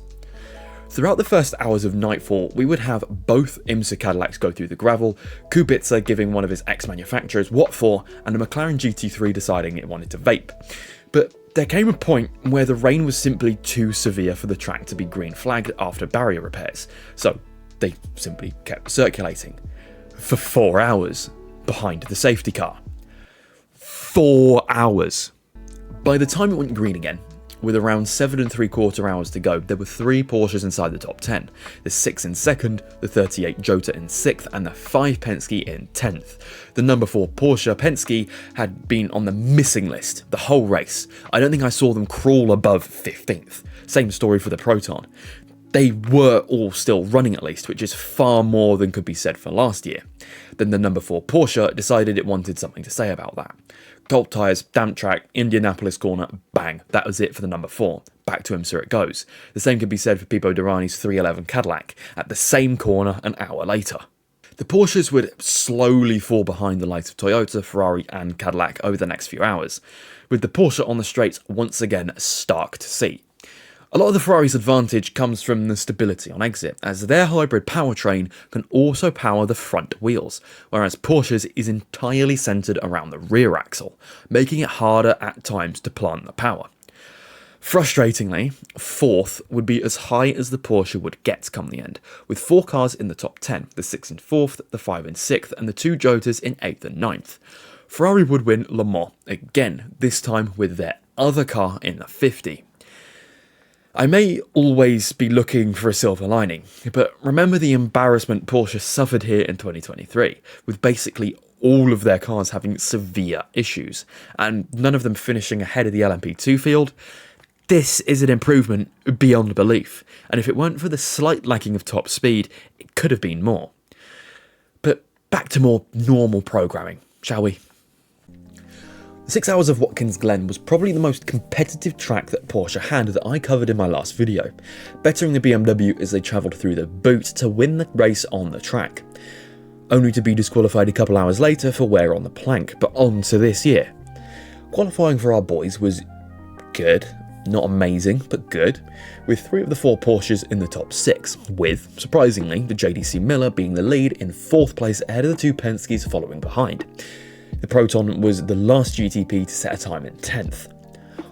Throughout the first hours of nightfall, we would have both IMSA Cadillacs go through the gravel, Kubica giving one of his ex-manufacturers what for, and a McLaren GT3 deciding it wanted to vape. But there came a point where the rain was simply too severe for the track to be green flagged after barrier repairs, so they simply kept circulating. For 4 hours, behind the safety car. 4 hours! By the time it went green again, with around 7 3/4 hours to go, there were 3 Porsches inside the top 10, the 6 in second, the 38 Jota in 6th, and the 5 Penske in 10th. The number 4 Porsche Penske had been on the missing list the whole race. I don't think I saw them crawl above 15th. Same story for the Proton. They were all still running at least, which is far more than could be said for last year. Then the number 4 Porsche decided it wanted something to say about that. Cold tyres, damp track, Indianapolis corner, bang, that was it for the number 4. Back to IMSA it goes. The same could be said for Pipo Derani's 311 Cadillac, at the same corner an hour later. The Porsches would slowly fall behind the likes of Toyota, Ferrari and Cadillac over the next few hours, with the Porsche on the straights once again stark to see. A lot of the Ferrari's advantage comes from the stability on exit, as their hybrid powertrain can also power the front wheels, whereas Porsche's is entirely centred around the rear axle, making it harder at times to plant the power. Frustratingly, 4th would be as high as the Porsche would get come the end, with 4 cars in the top 10, the 6 in 4th, the 5 in 6th, and the 2 Jotas in 8th and 9th. Ferrari would win Le Mans again, this time with their other car in the 50. I may always be looking for a silver lining, but remember the embarrassment Porsche suffered here in 2023, with basically all of their cars having severe issues, and none of them finishing ahead of the LMP2 field. This is an improvement beyond belief, and if it weren't for the slight lacking of top speed, it could have been more. But back to more normal programming, shall we? 6 hours of Watkins Glen was probably the most competitive track that Porsche had that I covered in my last video, bettering the BMW as they travelled through the boot to win the race on the track, only to be disqualified a couple hours later for wear on the plank. But on to this year. Qualifying for our boys was good, not amazing, but good, with 3 of the 4 Porsches in the top 6, with, surprisingly, the JDC-Miller being the lead in 4th place ahead of the 2 Penskes following behind. The Proton was the last GTP to set a time in 10th.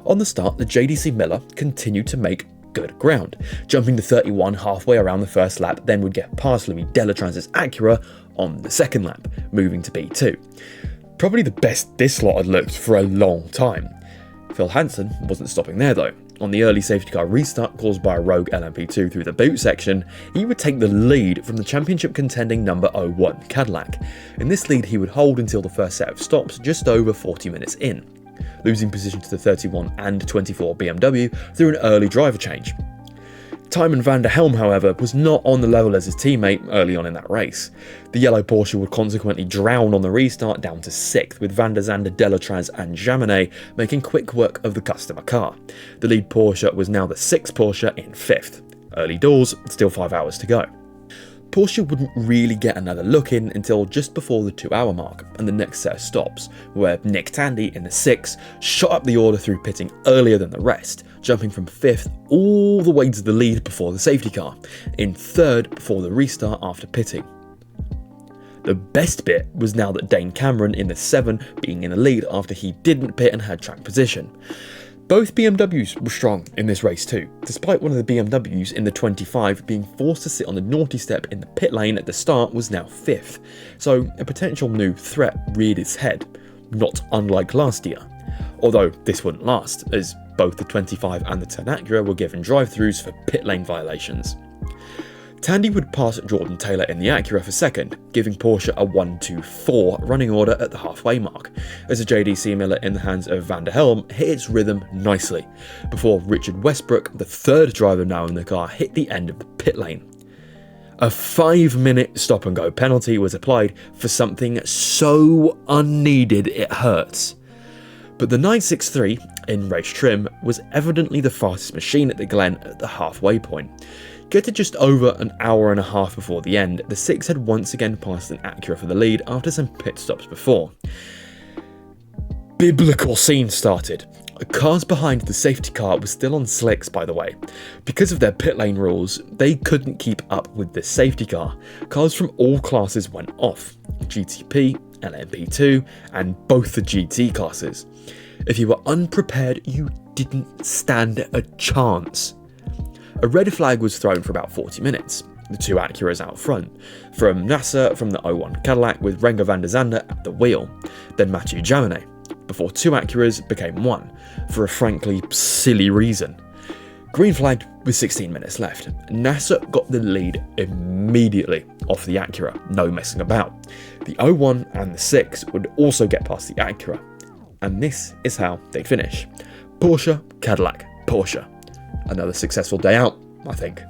On the start, the JDC-Miller continued to make good ground, jumping to 31 halfway around the first lap, then would get past Louis Delatran's Acura on the second lap, moving to P2. Probably the best this lot had looked for a long time. Phil Hansen wasn't stopping there though. On the early safety car restart caused by a rogue LMP2 through the boot section, he would take the lead from the championship contending number 01 Cadillac. In this lead he would hold until the first set of stops just over 40 minutes in, losing position to the 31 and 24 BMW through an early driver change. Tymon van der Helm, however, was not on the level as his teammate early on in that race. The yellow Porsche would consequently drown on the restart down to 6th, with Van der Zande, Delatraz and Jaminet making quick work of the customer car. The lead Porsche was now the 6th Porsche in 5th. Early doors, still 5 hours to go. Porsche wouldn't really get another look in until just before the 2-hour mark and the next set of stops, where Nick Tandy in the 6 shot up the order through pitting earlier than the rest, jumping from 5th all the way to the lead before the safety car, in 3rd before the restart after pitting. The best bit was now that Dane Cameron in the 7 being in the lead after he didn't pit and had track position. Both BMWs were strong in this race too, despite one of the BMWs in the 25 being forced to sit on the naughty step in the pit lane at the start was now 5th, so a potential new threat reared its head, not unlike last year. Although this wouldn't last, as both the 25 and the 10 Acura were given drive-thrus for pit lane violations. Tandy would pass Jordan Taylor in the Acura for 2nd, giving Porsche a 1-2-4 running order at the halfway mark, as a JDC-Miller in the hands of Van der Helm hit its rhythm nicely, before Richard Westbrook, the 3rd driver now in the car, hit the end of the pit lane. A 5-minute stop-and-go penalty was applied for something so unneeded it hurts. But the 963 in race trim was evidently the fastest machine at the Glen at the halfway point. Get to just over an hour and a half before the end, the 6 had once again passed an Acura for the lead after some pit stops before. Biblical scene started. Cars behind the safety car were still on slicks, by the way. Because of their pit lane rules, they couldn't keep up with the safety car. Cars from all classes went off. GTP, LMP2, and both the GT classes. If you were unprepared, you didn't stand a chance. A red flag was thrown for about 40 minutes, the 2 Acuras out front, from Nasser from the 01 Cadillac with Renger van der Zande at the wheel, then Mathieu Jaminet, before 2 Acuras became 1, for a frankly silly reason. Green flagged with 16 minutes left. Nasser got the lead immediately off the Acura, no messing about. The 01 and the 6 would also get past the Acura, and this is how they'd finish. Porsche, Cadillac, Porsche. Another successful day out, I think.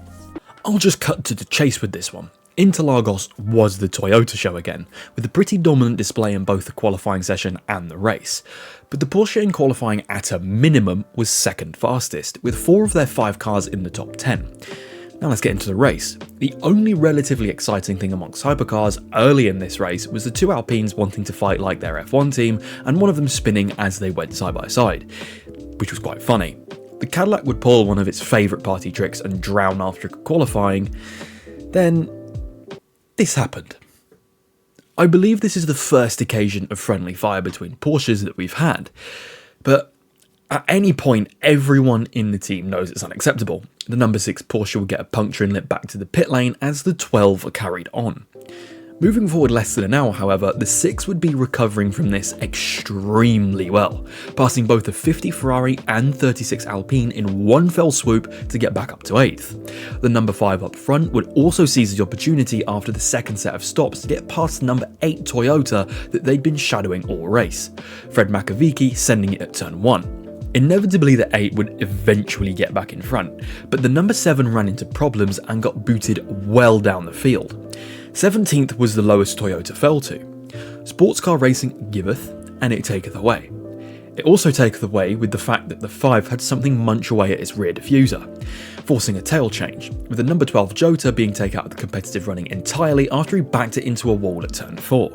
I'll just cut to the chase with this one. Interlagos was the Toyota show again, with a pretty dominant display in both the qualifying session and the race. But the Porsche in qualifying at a minimum was 2nd fastest, with 4 of their 5 cars in the top 10. Now let's get into the race. The only relatively exciting thing amongst hypercars early in this race was the 2 Alpines wanting to fight like their F1 team, and one of them spinning as they went side by side, which was quite funny. The Cadillac would pull one of its favourite party tricks and drown after qualifying. Then this happened. I believe this is the first occasion of friendly fire between Porsches that we've had, but at any point everyone in the team knows it's unacceptable. The number 6 Porsche would get a puncture and lit back to the pit lane as the 12 are carried on. Moving forward less than an hour, however, the 6 would be recovering from this extremely well, passing both the 50 Ferrari and 36 Alpine in one fell swoop to get back up to 8th. The number 5 up front would also seize the opportunity after the second set of stops to get past the number 8 Toyota that they'd been shadowing all race, Fred Makoviecki sending it at turn 1. Inevitably the 8 would eventually get back in front, but the number 7 ran into problems and got booted well down the field. 17th was the lowest Toyota fell to. Sports car racing giveth, and it taketh away. It also taketh away with the fact that the 5 had something munch away at its rear diffuser, forcing a tail change, with the number 12 Jota being taken out of the competitive running entirely after he backed it into a wall at turn 4.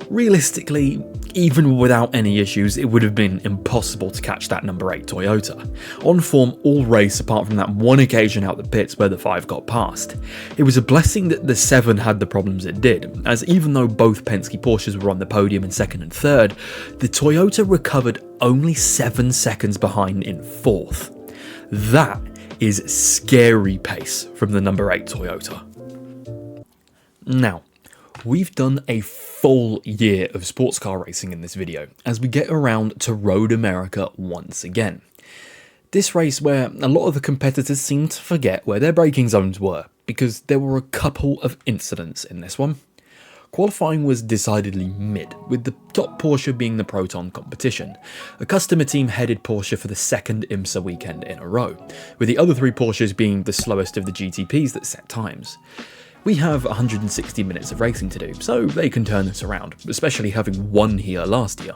Realistically, even without any issues, it would have been impossible to catch that number 8 Toyota, on form all race apart from that one occasion out the pits where the 5 got past. It was a blessing that the 7 had the problems it did, as even though both Penske Porsches were on the podium in 2nd and 3rd, the Toyota recovered only 7 seconds behind in 4th. That is scary pace from the number 8 Toyota. Now, we've done a full year of sports car racing in this video, as we get around to Road America once again. This race where a lot of the competitors seemed to forget where their braking zones were, because there were a couple of incidents in this one. Qualifying was decidedly mid, with the top Porsche being the Proton competition. A customer team headed Porsche for the 2nd IMSA weekend in a row, with the other 3 Porsches being the slowest of the GTPs that set times. We have 160 minutes of racing to do, so they can turn this around, especially having won here last year.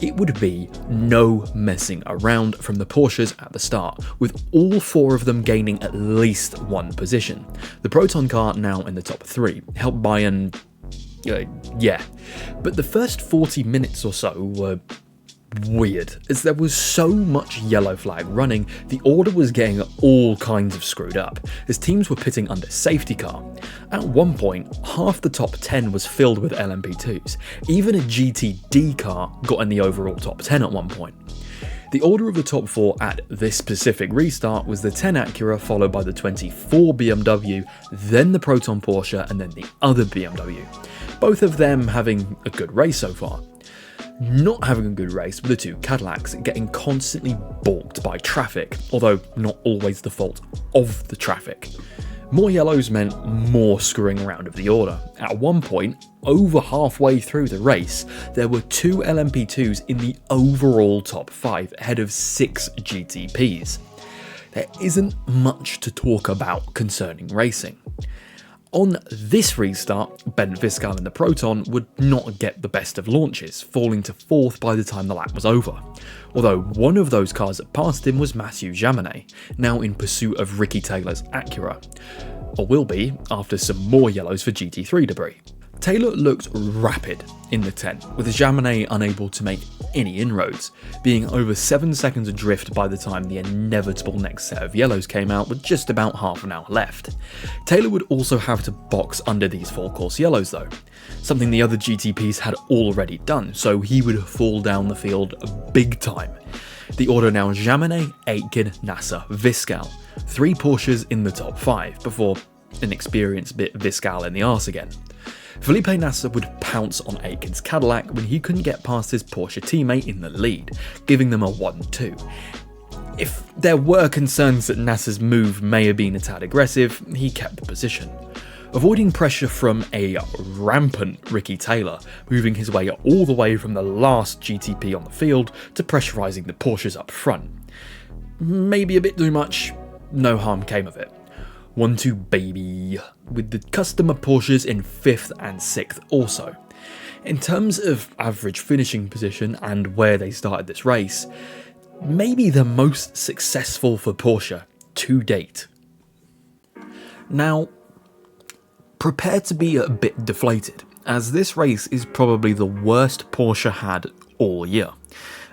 it would be no messing around from the Porsches at the start, with all 4 of them gaining at least 1 position. The Proton car now in the top 3, helped by an... yeah. But the first 40 minutes or so were weird, as there was so much yellow flag running, the order was getting all kinds of screwed up, as teams were pitting under safety car. At one point, half the top 10 was filled with LMP2s, even a GTD car got in the overall top 10 at one point. The order of the top 4 at this specific restart was the 10 Acura, followed by the 24 BMW, then the Proton Porsche, and then the other BMW. Both of them having a good race so far. Not having a good race were the 2 Cadillacs, getting constantly balked by traffic, although not always the fault of the traffic. More yellows meant more screwing around of the order. At one point, over halfway through the race, there were 2 LMP2s in the overall top 5, ahead of 6 GTPs. There isn't much to talk about concerning racing. On this restart, Ben Viscal in the Proton would not get the best of launches, falling to 4th by the time the lap was over. Although one of those cars that passed him was Mathieu Jaminet, now in pursuit of Ricky Taylor's Acura, or will be after some more yellows for GT3 debris. Taylor looked rapid in the 10, with Jaminet unable to make any inroads, being over 7 seconds adrift by the time the inevitable next set of yellows came out with just about half an hour left. Taylor would also have to box under these full course yellows though, something the other GTPs had already done, so he would fall down the field big time. The order now Jaminet, Aitken, Nasser, Viscal, 3 Porsches in the top 5, before an experienced bit Viscal in the arse again. Felipe Nasser would pounce on Aitken's Cadillac when he couldn't get past his Porsche teammate in the lead, giving them a 1-2. If there were concerns that Nasser's move may have been a tad aggressive, he kept the position, avoiding pressure from a rampant Ricky Taylor, moving his way all the way from the last GTP on the field to pressurising the Porsches up front. Maybe a bit too much, no harm came of it. 1-2 baby, with the customer Porsches in 5th and 6th also. In terms of average finishing position and where they started this race, maybe the most successful for Porsche to date. Now, prepare to be a bit deflated, as this race is probably the worst Porsche had all year.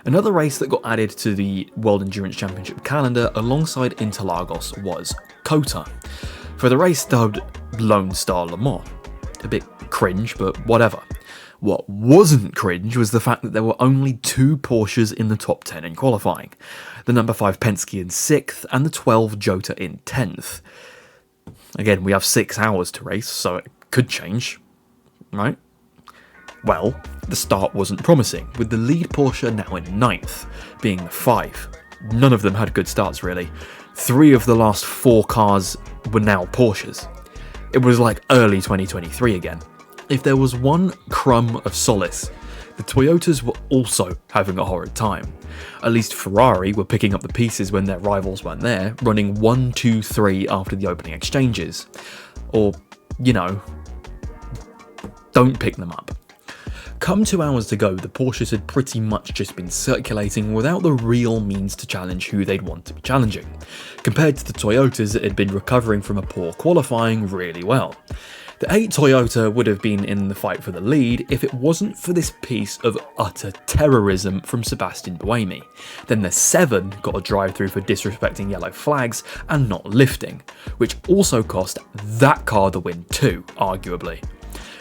Another race that got added to the World Endurance Championship calendar alongside Interlagos was COTA, for the race dubbed Lone Star Le Mans. A bit cringe, but whatever. What wasn't cringe was the fact that there were only 2 Porsches in the top 10 in qualifying, the number 5 Penske in 6th and the 12 Jota in 10th. Again, we have 6 hours to race, so it could change, right? Well, the start wasn't promising, with the lead Porsche now in 9th, being the 5. None of them had good starts really. 3 of the last 4 cars were now Porsches. It was like early 2023 again. If there was one crumb of solace, the Toyotas were also having a horrid time. At least Ferrari were picking up the pieces when their rivals weren't there, running 1-2-3 after the opening exchanges. Or, you know, don't pick them up. Come 2 hours to go, the Porsches had pretty much just been circulating without the real means to challenge who they'd want to be challenging, compared to the Toyotas that had been recovering from a poor qualifying really well. The 8 Toyota would have been in the fight for the lead if it wasn't for this piece of utter terrorism from Sebastian Buemi. Then the 7 got a drive-through for disrespecting yellow flags and not lifting, which also cost that car the win too, arguably.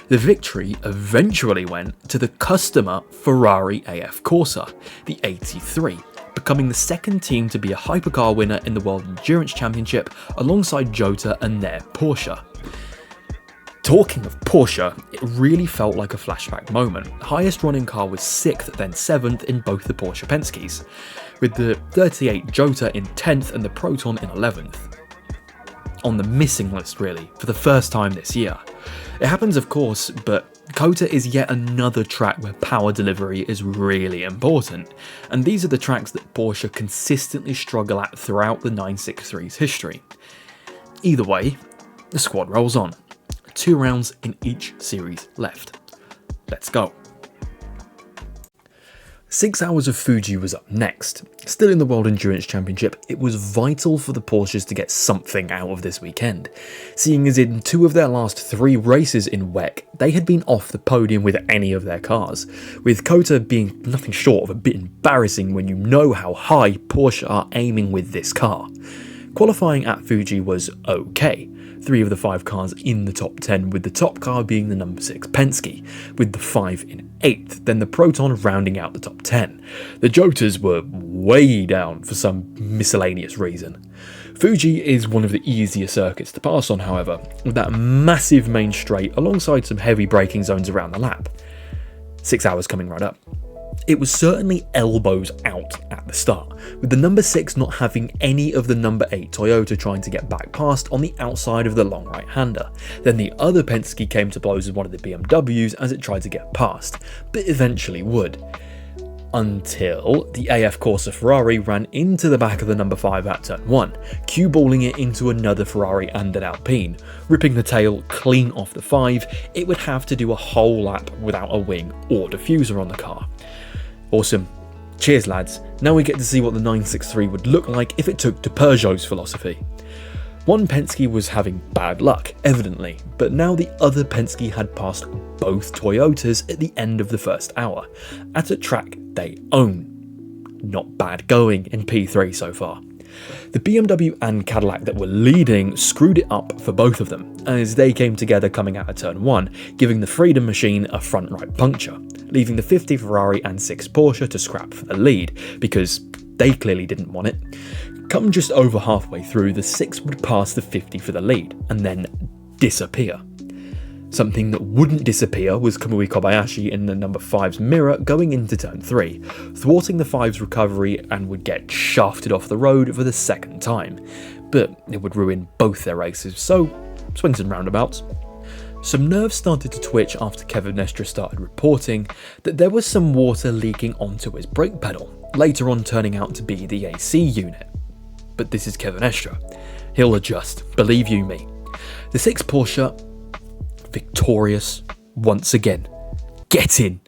The victory eventually went to the customer Ferrari AF Corsa, the 83, becoming the second team to be a hypercar winner in the World Endurance Championship alongside Jota and their Porsche. Talking of Porsche, it really felt like a flashback moment. Highest running car was 6th then 7th in both the Porsche Penskes, with the 38 Jota in 10th and the Proton in 11th. On the missing list really, for the first time this year. It happens of course, but COTA is yet another track where power delivery is really important, and these are the tracks that Porsche consistently struggle at throughout the 963's history. Either way, the squad rolls on. 2 rounds in each series left. Let's go. 6 hours of Fuji was up next. Still in the World Endurance Championship, it was vital for the Porsches to get something out of this weekend, seeing as in 2 of their last 3 races in WEC, they had been off the podium with any of their cars, with COTA being nothing short of a bit embarrassing when you know how high Porsche are aiming with this car. Qualifying at Fuji was okay. 3 of the 5 cars in the top 10, with the top car being the number 6 Penske, with the 5 in 8th, then the Proton rounding out the top 10. The Jotas were way down for some miscellaneous reason. Fuji is one of the easier circuits to pass on, however, with that massive main straight alongside some heavy braking zones around the lap. 6 hours coming right up. It was certainly elbows out at the start, with the number 6 not having any of the number 8 Toyota trying to get back past on the outside of the long right-hander. Then the other Penske came to blows with one of the BMWs as it tried to get past, but eventually would. Until the AF Corsa Ferrari ran into the back of the number 5 at turn 1, cue-balling it into another Ferrari and an Alpine. Ripping the tail clean off the 5, it would have to do a whole lap without a wing or diffuser on the car. Awesome. Cheers lads, now we get to see what the 963 would look like if it took to Peugeot's philosophy. One Penske was having bad luck, evidently, but now the other Penske had passed both Toyotas at the end of the first hour, at a track they own. Not bad going in P3 so far. The BMW and Cadillac that were leading screwed it up for both of them, as they came together coming out of turn 1, giving the Freedom machine a front right puncture, leaving the 50 Ferrari and 6 Porsche to scrap for the lead, because they clearly didn't want it. Come just over halfway through, the 6 would pass the 50 for the lead, and then disappear. Something that wouldn't disappear was Kamui Kobayashi in the number 5's mirror going into turn 3, thwarting the 5's recovery and would get shafted off the road for the second time. But it would ruin both their races, so swings and roundabouts. Some nerves started to twitch after Kevin Estre started reporting that there was some water leaking onto his brake pedal, later on turning out to be the AC unit. But this is Kevin Estre. He'll adjust, believe you me. The 6 Porsche, victorious once again. Get in!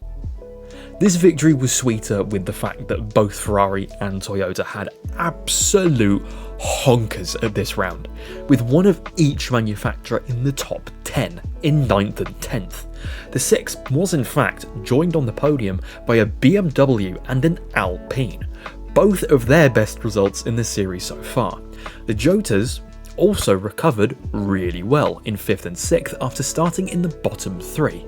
This victory was sweeter with the fact that both Ferrari and Toyota had absolute honkers at this round, with one of each manufacturer in the top 10 in 9th and 10th. The 6 was in fact joined on the podium by a BMW and an Alpine, both of their best results in the series so far. The Jotas also recovered really well in 5th and 6th after starting in the bottom 3.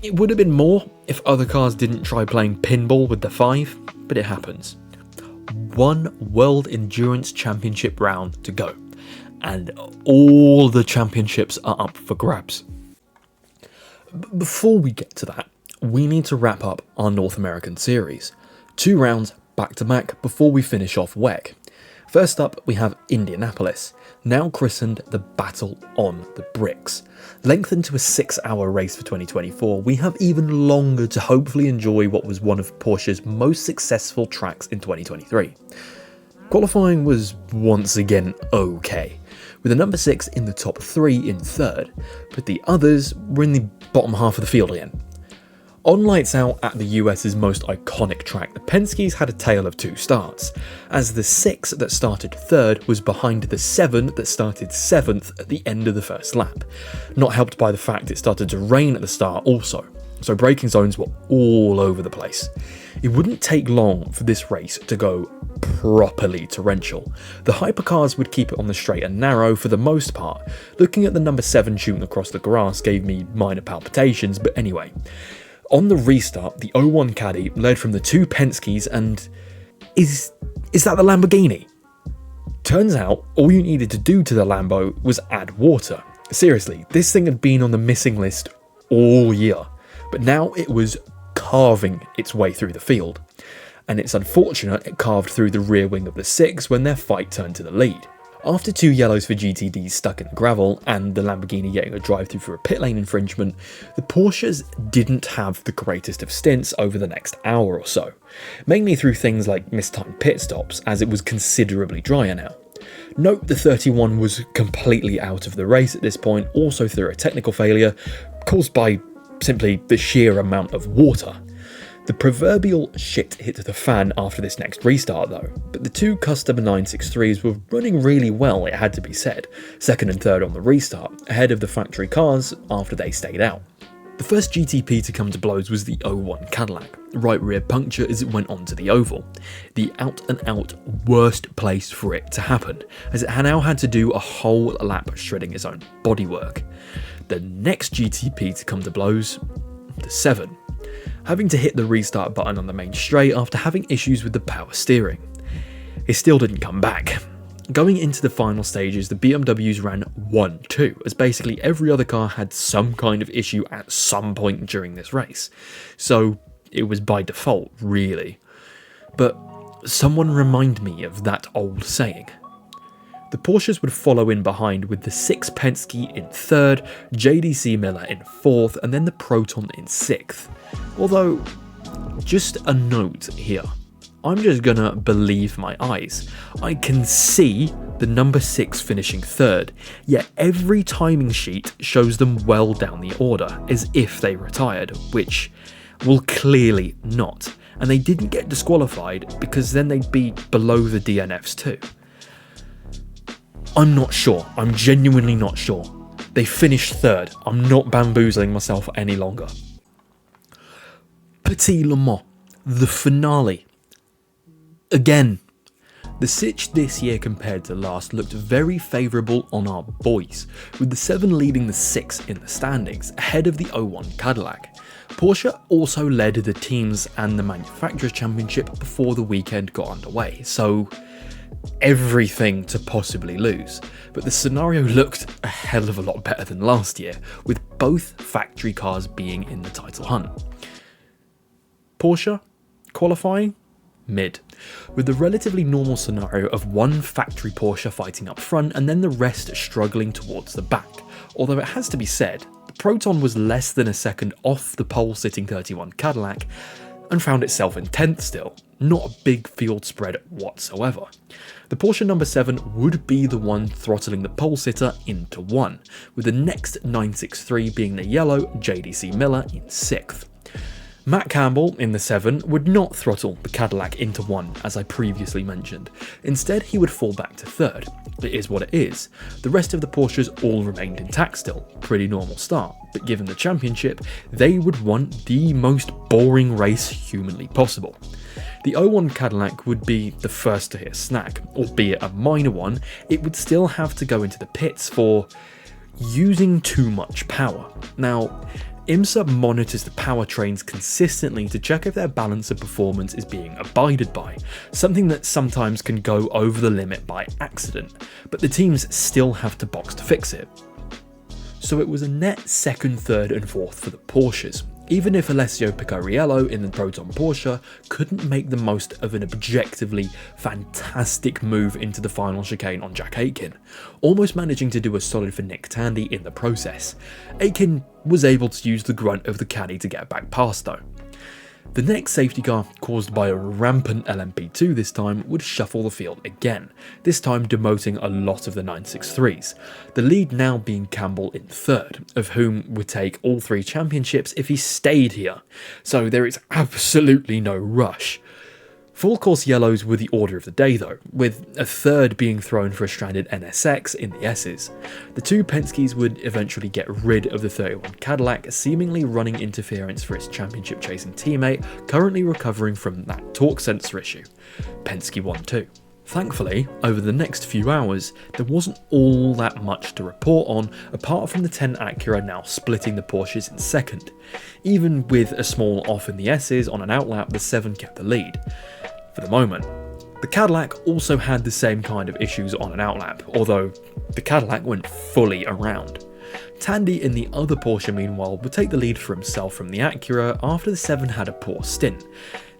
It would have been more if other cars didn't try playing pinball with the 5, but it happens. One World Endurance Championship round to go, and all the championships are up for grabs. Before we get to that, we need to wrap up our North American series. 2 rounds back to back before we finish off WEC. First up, we have Indianapolis, now christened the Battle on the Bricks. Lengthened to a 6-hour race for 2024, we have even longer to hopefully enjoy what was one of Porsche's most successful tracks in 2023. Qualifying was once again okay, with the number 6 in the top 3 in 3rd, but the others were in the bottom half of the field again. On Lights Out at the US's most iconic track, the Penske's had a tale of 2 starts, as the 6 that started 3rd was behind the 7 that started 7th at the end of the first lap, not helped by the fact it started to rain at the start also, so braking zones were all over the place. It wouldn't take long for this race to go properly torrential. The hypercars would keep it on the straight and narrow for the most part. Looking at the number 7 shooting across the grass gave me minor palpitations, but anyway. On the restart, the 01 Caddy led from the 2 Penske's and is that the Lamborghini? Turns out, all you needed to do to the Lambo was add water. Seriously, this thing had been on the missing list all year, but now it was carving its way through the field. And it's unfortunate it carved through the rear wing of the 6 when their fight turned to the lead. After 2 yellows for GTDs stuck in the gravel and the Lamborghini getting a drive-through for a pit lane infringement, the Porsches didn't have the greatest of stints over the next hour or so, mainly through things like mistimed pit stops as it was considerably drier now. Note the 31 was completely out of the race at this point, also through a technical failure caused by simply the sheer amount of water. The proverbial shit hit the fan after this next restart though, but the two custom 963's were running really well, it had to be said, second and third on the restart, ahead of the factory cars after they stayed out. The first GTP to come to blows was the 01 Cadillac, right rear puncture as it went onto the oval. The out and out worst place for it to happen, as it now had to do a whole lap shredding its own bodywork. The next GTP to come to blows, the 7. Having to hit the restart button on the main straight after having issues with the power steering. It still didn't come back. Going into the final stages, the BMWs ran 1-2, as basically every other car had some kind of issue at some point during this race. So it was by default, really. But someone remind me of that old saying. The Porsches would follow in behind with the 6 Penske in 3rd, JDC-Miller in 4th, and then the Proton in 6th. Although, just a note here, I'm just gonna believe my eyes. I can see the number 6 finishing 3rd, yet every timing sheet shows them well down the order, as if they retired, which will clearly not, and they didn't get disqualified because then they'd be below the DNFs too. I'm not sure. I'm genuinely not sure. They finished 3rd. I'm not bamboozling myself any longer. Petite Le Mans, the finale. Again, the sitch this year compared to last looked very favourable on our boys, with the 7 leading the 6 in the standings, ahead of the 01 Cadillac. Porsche also led the teams and the manufacturers championship before the weekend got underway, so everything to possibly lose, but the scenario looked a hell of a lot better than last year, with both factory cars being in the title hunt. Porsche qualifying mid, with the relatively normal scenario of one factory Porsche fighting up front and then the rest struggling towards the back, although it has to be said, the Proton was less than a second off the pole sitting 31 Cadillac and found itself in 10th still, not a big field spread whatsoever. The Porsche number 7 would be the one throttling the pole sitter into 1, with the next 963 being the yellow JDC-Miller in 6th. Matt Campbell in the 7 would not throttle the Cadillac into 1 as I previously mentioned, instead he would fall back to 3rd. It is what it is. The rest of the Porsches all remained intact still, pretty normal start, but given the championship, they would want the most boring race humanly possible. The 01 Cadillac would be the first to hit a snag, albeit a minor one. It would still have to go into the pits for using too much power. Now, IMSA monitors the powertrains consistently to check if their balance of performance is being abided by, something that sometimes can go over the limit by accident, but the teams still have to box to fix it. So it was a net 2nd, 3rd and 4th for the Porsches, even if Alessio Picariello in the Proton Porsche couldn't make the most of an objectively fantastic move into the final chicane on Jack Aitken, almost managing to do a solid for Nick Tandy in the process. Aitken was able to use the grunt of the caddy to get back past though. The next safety car, caused by a rampant LMP2 this time, would shuffle the field again, this time demoting a lot of the 963's, the lead now being Campbell in 3rd, of whom would take all 3 championships if he stayed here, so there is absolutely no rush. Full course yellows were the order of the day though, with a 3rd being thrown for a stranded NSX in the S's. The 2 Penske's would eventually get rid of the 31 Cadillac, seemingly running interference for its championship chasing teammate, currently recovering from that torque sensor issue. Penske won too. Thankfully, over the next few hours, there wasn't all that much to report on, apart from the 10 Acura now splitting the Porsches in 2nd. Even with a small off in the S's on an outlap, the 7 kept the lead. For the moment. The Cadillac also had the same kind of issues on an outlap, although the Cadillac went fully around. Tandy in the other Porsche meanwhile would take the lead for himself from the Acura after the 7 had a poor stint.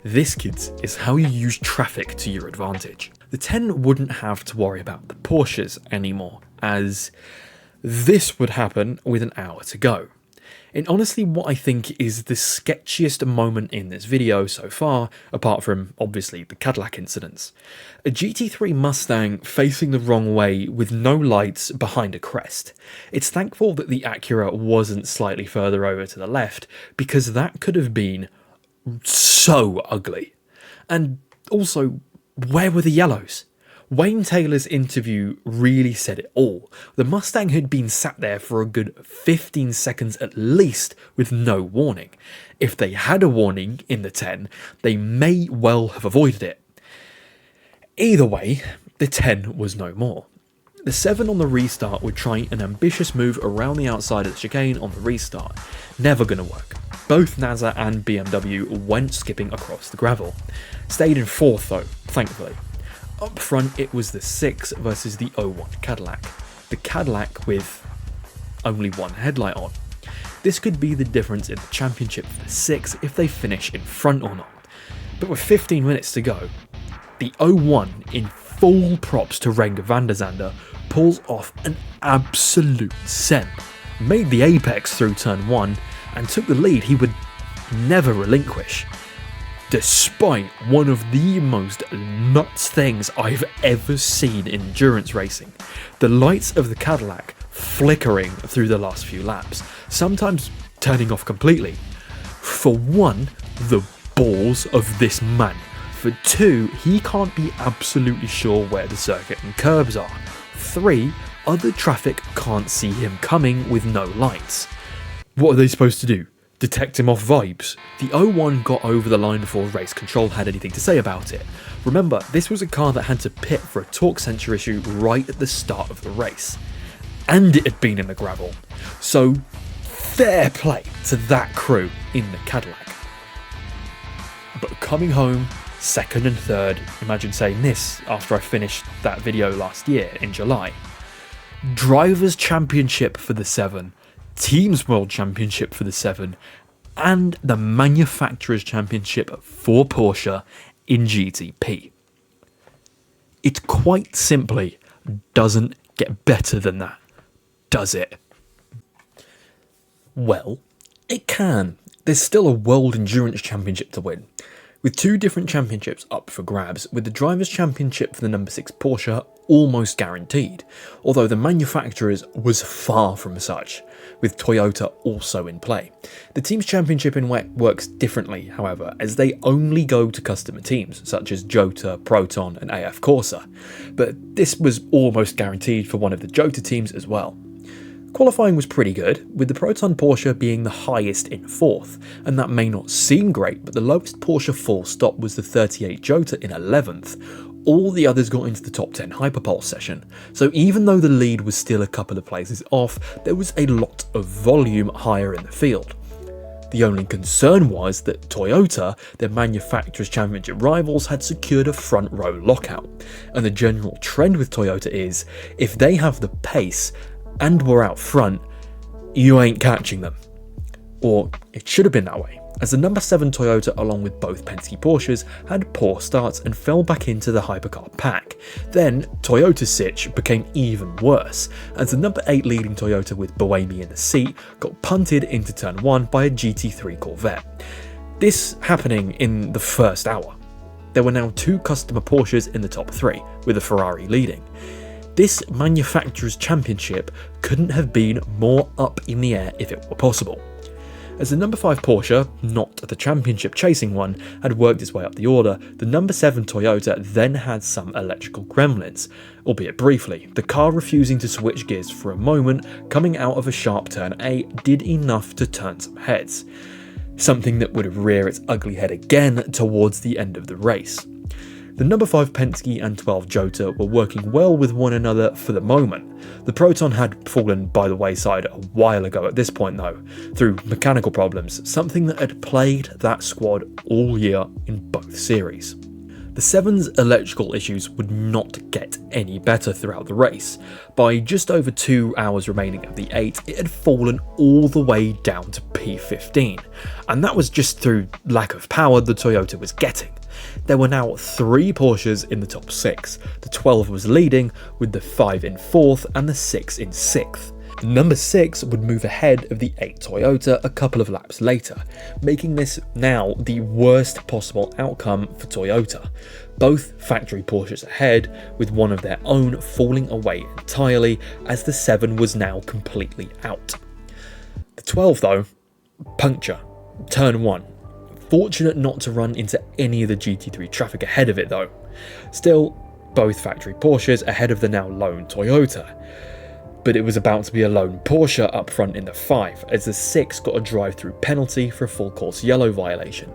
This, kids, is how you use traffic to your advantage. The 10 wouldn't have to worry about the Porsches anymore, as this would happen with an hour to go. In honestly what I think is the sketchiest moment in this video so far, apart from obviously the Cadillac incidents. A GT3 Mustang facing the wrong way with no lights behind a crest. It's thankful that the Acura wasn't slightly further over to the left, because that could have been so ugly. And also, where were the yellows? Wayne Taylor's interview really said it all. The Mustang had been sat there for a good 15 seconds at least with no warning. If they had a warning in the 10, they may well have avoided it. Either way, the 10 was no more. The 7 on the restart would try an ambitious move around the outside of the chicane on the restart. Never gonna work. Both NASA and BMW went skipping across the gravel. Stayed in 4th though, thankfully. Up front it was the 6 versus the 01 Cadillac. The Cadillac with only one headlight on. This could be the difference in the championship for the 6 if they finish in front or not. But with 15 minutes to go, the 01 in full props to Renger van der Zande pulls off an absolute scent, made the apex through turn 1 and took the lead he would never relinquish. Despite one of the most nuts things I've ever seen in endurance racing, the lights of the Cadillac flickering through the last few laps, sometimes turning off completely. For one, the balls of this man. For 2, he can't be absolutely sure where the circuit and curbs are. 3, other traffic can't see him coming with no lights. What are they supposed to do? Detect him off vibes? The 01 got over the line before race control had anything to say about it. Remember, this was a car that had to pit for a torque sensor issue right at the start of the race. And it had been in the gravel. So, fair play to that crew in the Cadillac. But coming home, 2nd and 3rd, imagine saying this after I finished that video last year in July. Drivers' Championship for the 7, Teams World Championship for the 7, and the Manufacturers' Championship for Porsche in GTP. It quite simply doesn't get better than that, does it? Well, it can. There's still a World Endurance Championship to win, with 2 different championships up for grabs, with the Drivers' Championship for the number 6 Porsche almost guaranteed, although the manufacturers was far from such, with Toyota also in play. The Teams Championship in WEC works differently, however, as they only go to customer teams, such as JOTA, Proton and AF Corsa, but this was almost guaranteed for one of the JOTA teams as well. Qualifying was pretty good, with the Proton Porsche being the highest in 4th, and that may not seem great, but the lowest Porsche full stop was the 38 JOTA in 11th. All the others got into the top 10 Hyperpulse session, so even though the lead was still a couple of places off, there was a lot of volume higher in the field. The only concern was that Toyota, their manufacturers' championship rivals, had secured a front row lockout, and the general trend with Toyota is, if they have the pace and were out front, you ain't catching them. Or it should have been that way, as the number 7 Toyota along with both Penske Porsches had poor starts and fell back into the hypercar pack. Then Toyota's sitch became even worse, as the number 8 leading Toyota with Buemi in the seat got punted into turn 1 by a GT3 Corvette. This happening in the first hour. There were now 2 customer Porsches in the top 3, with a Ferrari leading. This manufacturer's championship couldn't have been more up in the air if it were possible. As the number 5 Porsche, not the championship chasing one, had worked its way up the order, the number 7 Toyota then had some electrical gremlins, albeit briefly. The car refusing to switch gears for a moment, coming out of a sharp turn A, did enough to turn some heads. Something that would rear its ugly head again towards the end of the race. The number 5 Penske and 12 JOTA were working well with one another for the moment. The Proton had fallen by the wayside a while ago at this point though, through mechanical problems, something that had plagued that squad all year in both series. The 7's electrical issues would not get any better throughout the race. By just over 2 hours remaining of the 8, it had fallen all the way down to P15, and that was just through lack of power the Toyota was getting. There were now 3 Porsches in the top 6, the 12 was leading, with the 5 in 4th and the 6 in 6th. Number 6 would move ahead of the 8 Toyota a couple of laps later, making this now the worst possible outcome for Toyota. Both factory Porsches ahead, with one of their own falling away entirely, as the 7 was now completely out. The 12 though, puncture, turn 1, fortunate not to run into any of the GT3 traffic ahead of it though. Still, both factory Porsches ahead of the now lone Toyota. But it was about to be a lone Porsche up front in the 5, as the 6 got a drive-through penalty for a full course yellow violation.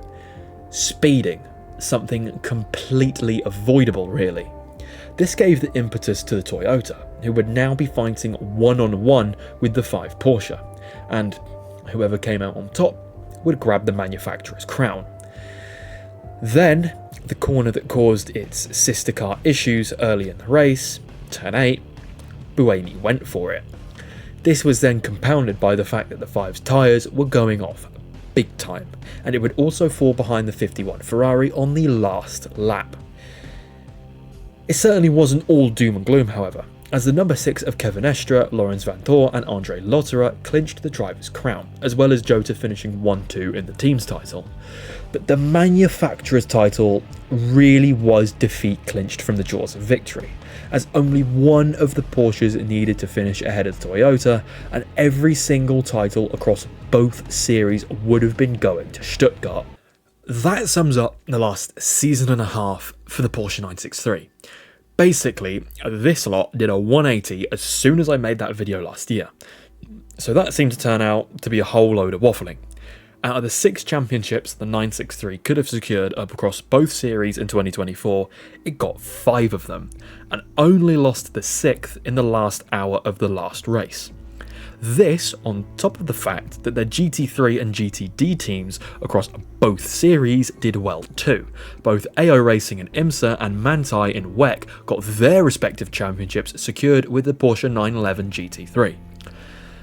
Speeding, something completely avoidable really. This gave the impetus to the Toyota, who would now be fighting one-on-one with the 5 Porsche, and whoever came out on top would grab the manufacturer's crown. Then, the corner that caused its sister car issues early in the race, turn 8, Buemi went for it. This was then compounded by the fact that the 5's tyres were going off big time, and it would also fall behind the 51 Ferrari on the last lap. It certainly wasn't all doom and gloom however, as the number 6 of Kevin Estre, Lawrence Vanthoor and Andre Lotterer clinched the driver's crown, as well as JOTA finishing 1-2 in the team's title. But the manufacturer's title really was defeat clinched from the jaws of victory, as only one of the Porsches needed to finish ahead of Toyota, and every single title across both series would have been going to Stuttgart. That sums up the last season and a half for the Porsche 963. Basically, this lot did a 180 as soon as I made that video last year. So that seemed to turn out to be a whole load of waffling. Out of the 6 championships the 963 could have secured up across both series in 2024, it got 5 of them, and only lost the 6th in the last hour of the last race. This on top of the fact that their GT3 and GTD teams across both series did well too. Both AO Racing in IMSA and Manthey in WEC got their respective championships secured with the Porsche 911 GT3.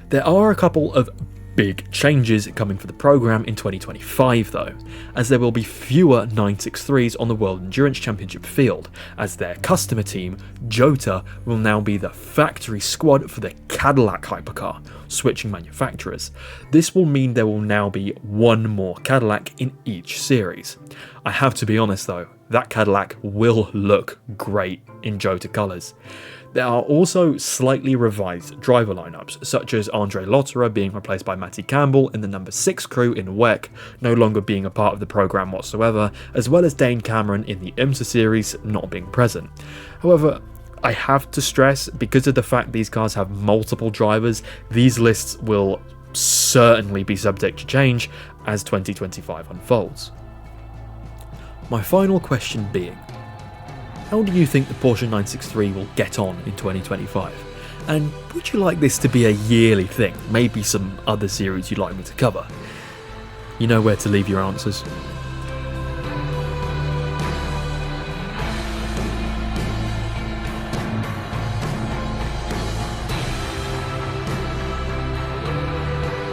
There are a couple of big changes coming for the program in 2025 though, as there will be fewer 963s on the World Endurance Championship field, as their customer team, JOTA, will now be the factory squad for the Cadillac hypercar, switching manufacturers. This will mean there will now be one more Cadillac in each series. I have to be honest though, that Cadillac will look great in JOTA colours. There are also slightly revised driver lineups, such as Andre Lotterer being replaced by Matty Campbell in the number 6 crew in WEC, no longer being a part of the programme whatsoever, as well as Dane Cameron in the IMSA series not being present. However, I have to stress, because of the fact these cars have multiple drivers, these lists will certainly be subject to change as 2025 unfolds. My final question being, how do you think the Porsche 963 will get on in 2025? And would you like this to be a yearly thing? Maybe some other series you'd like me to cover? You know where to leave your answers.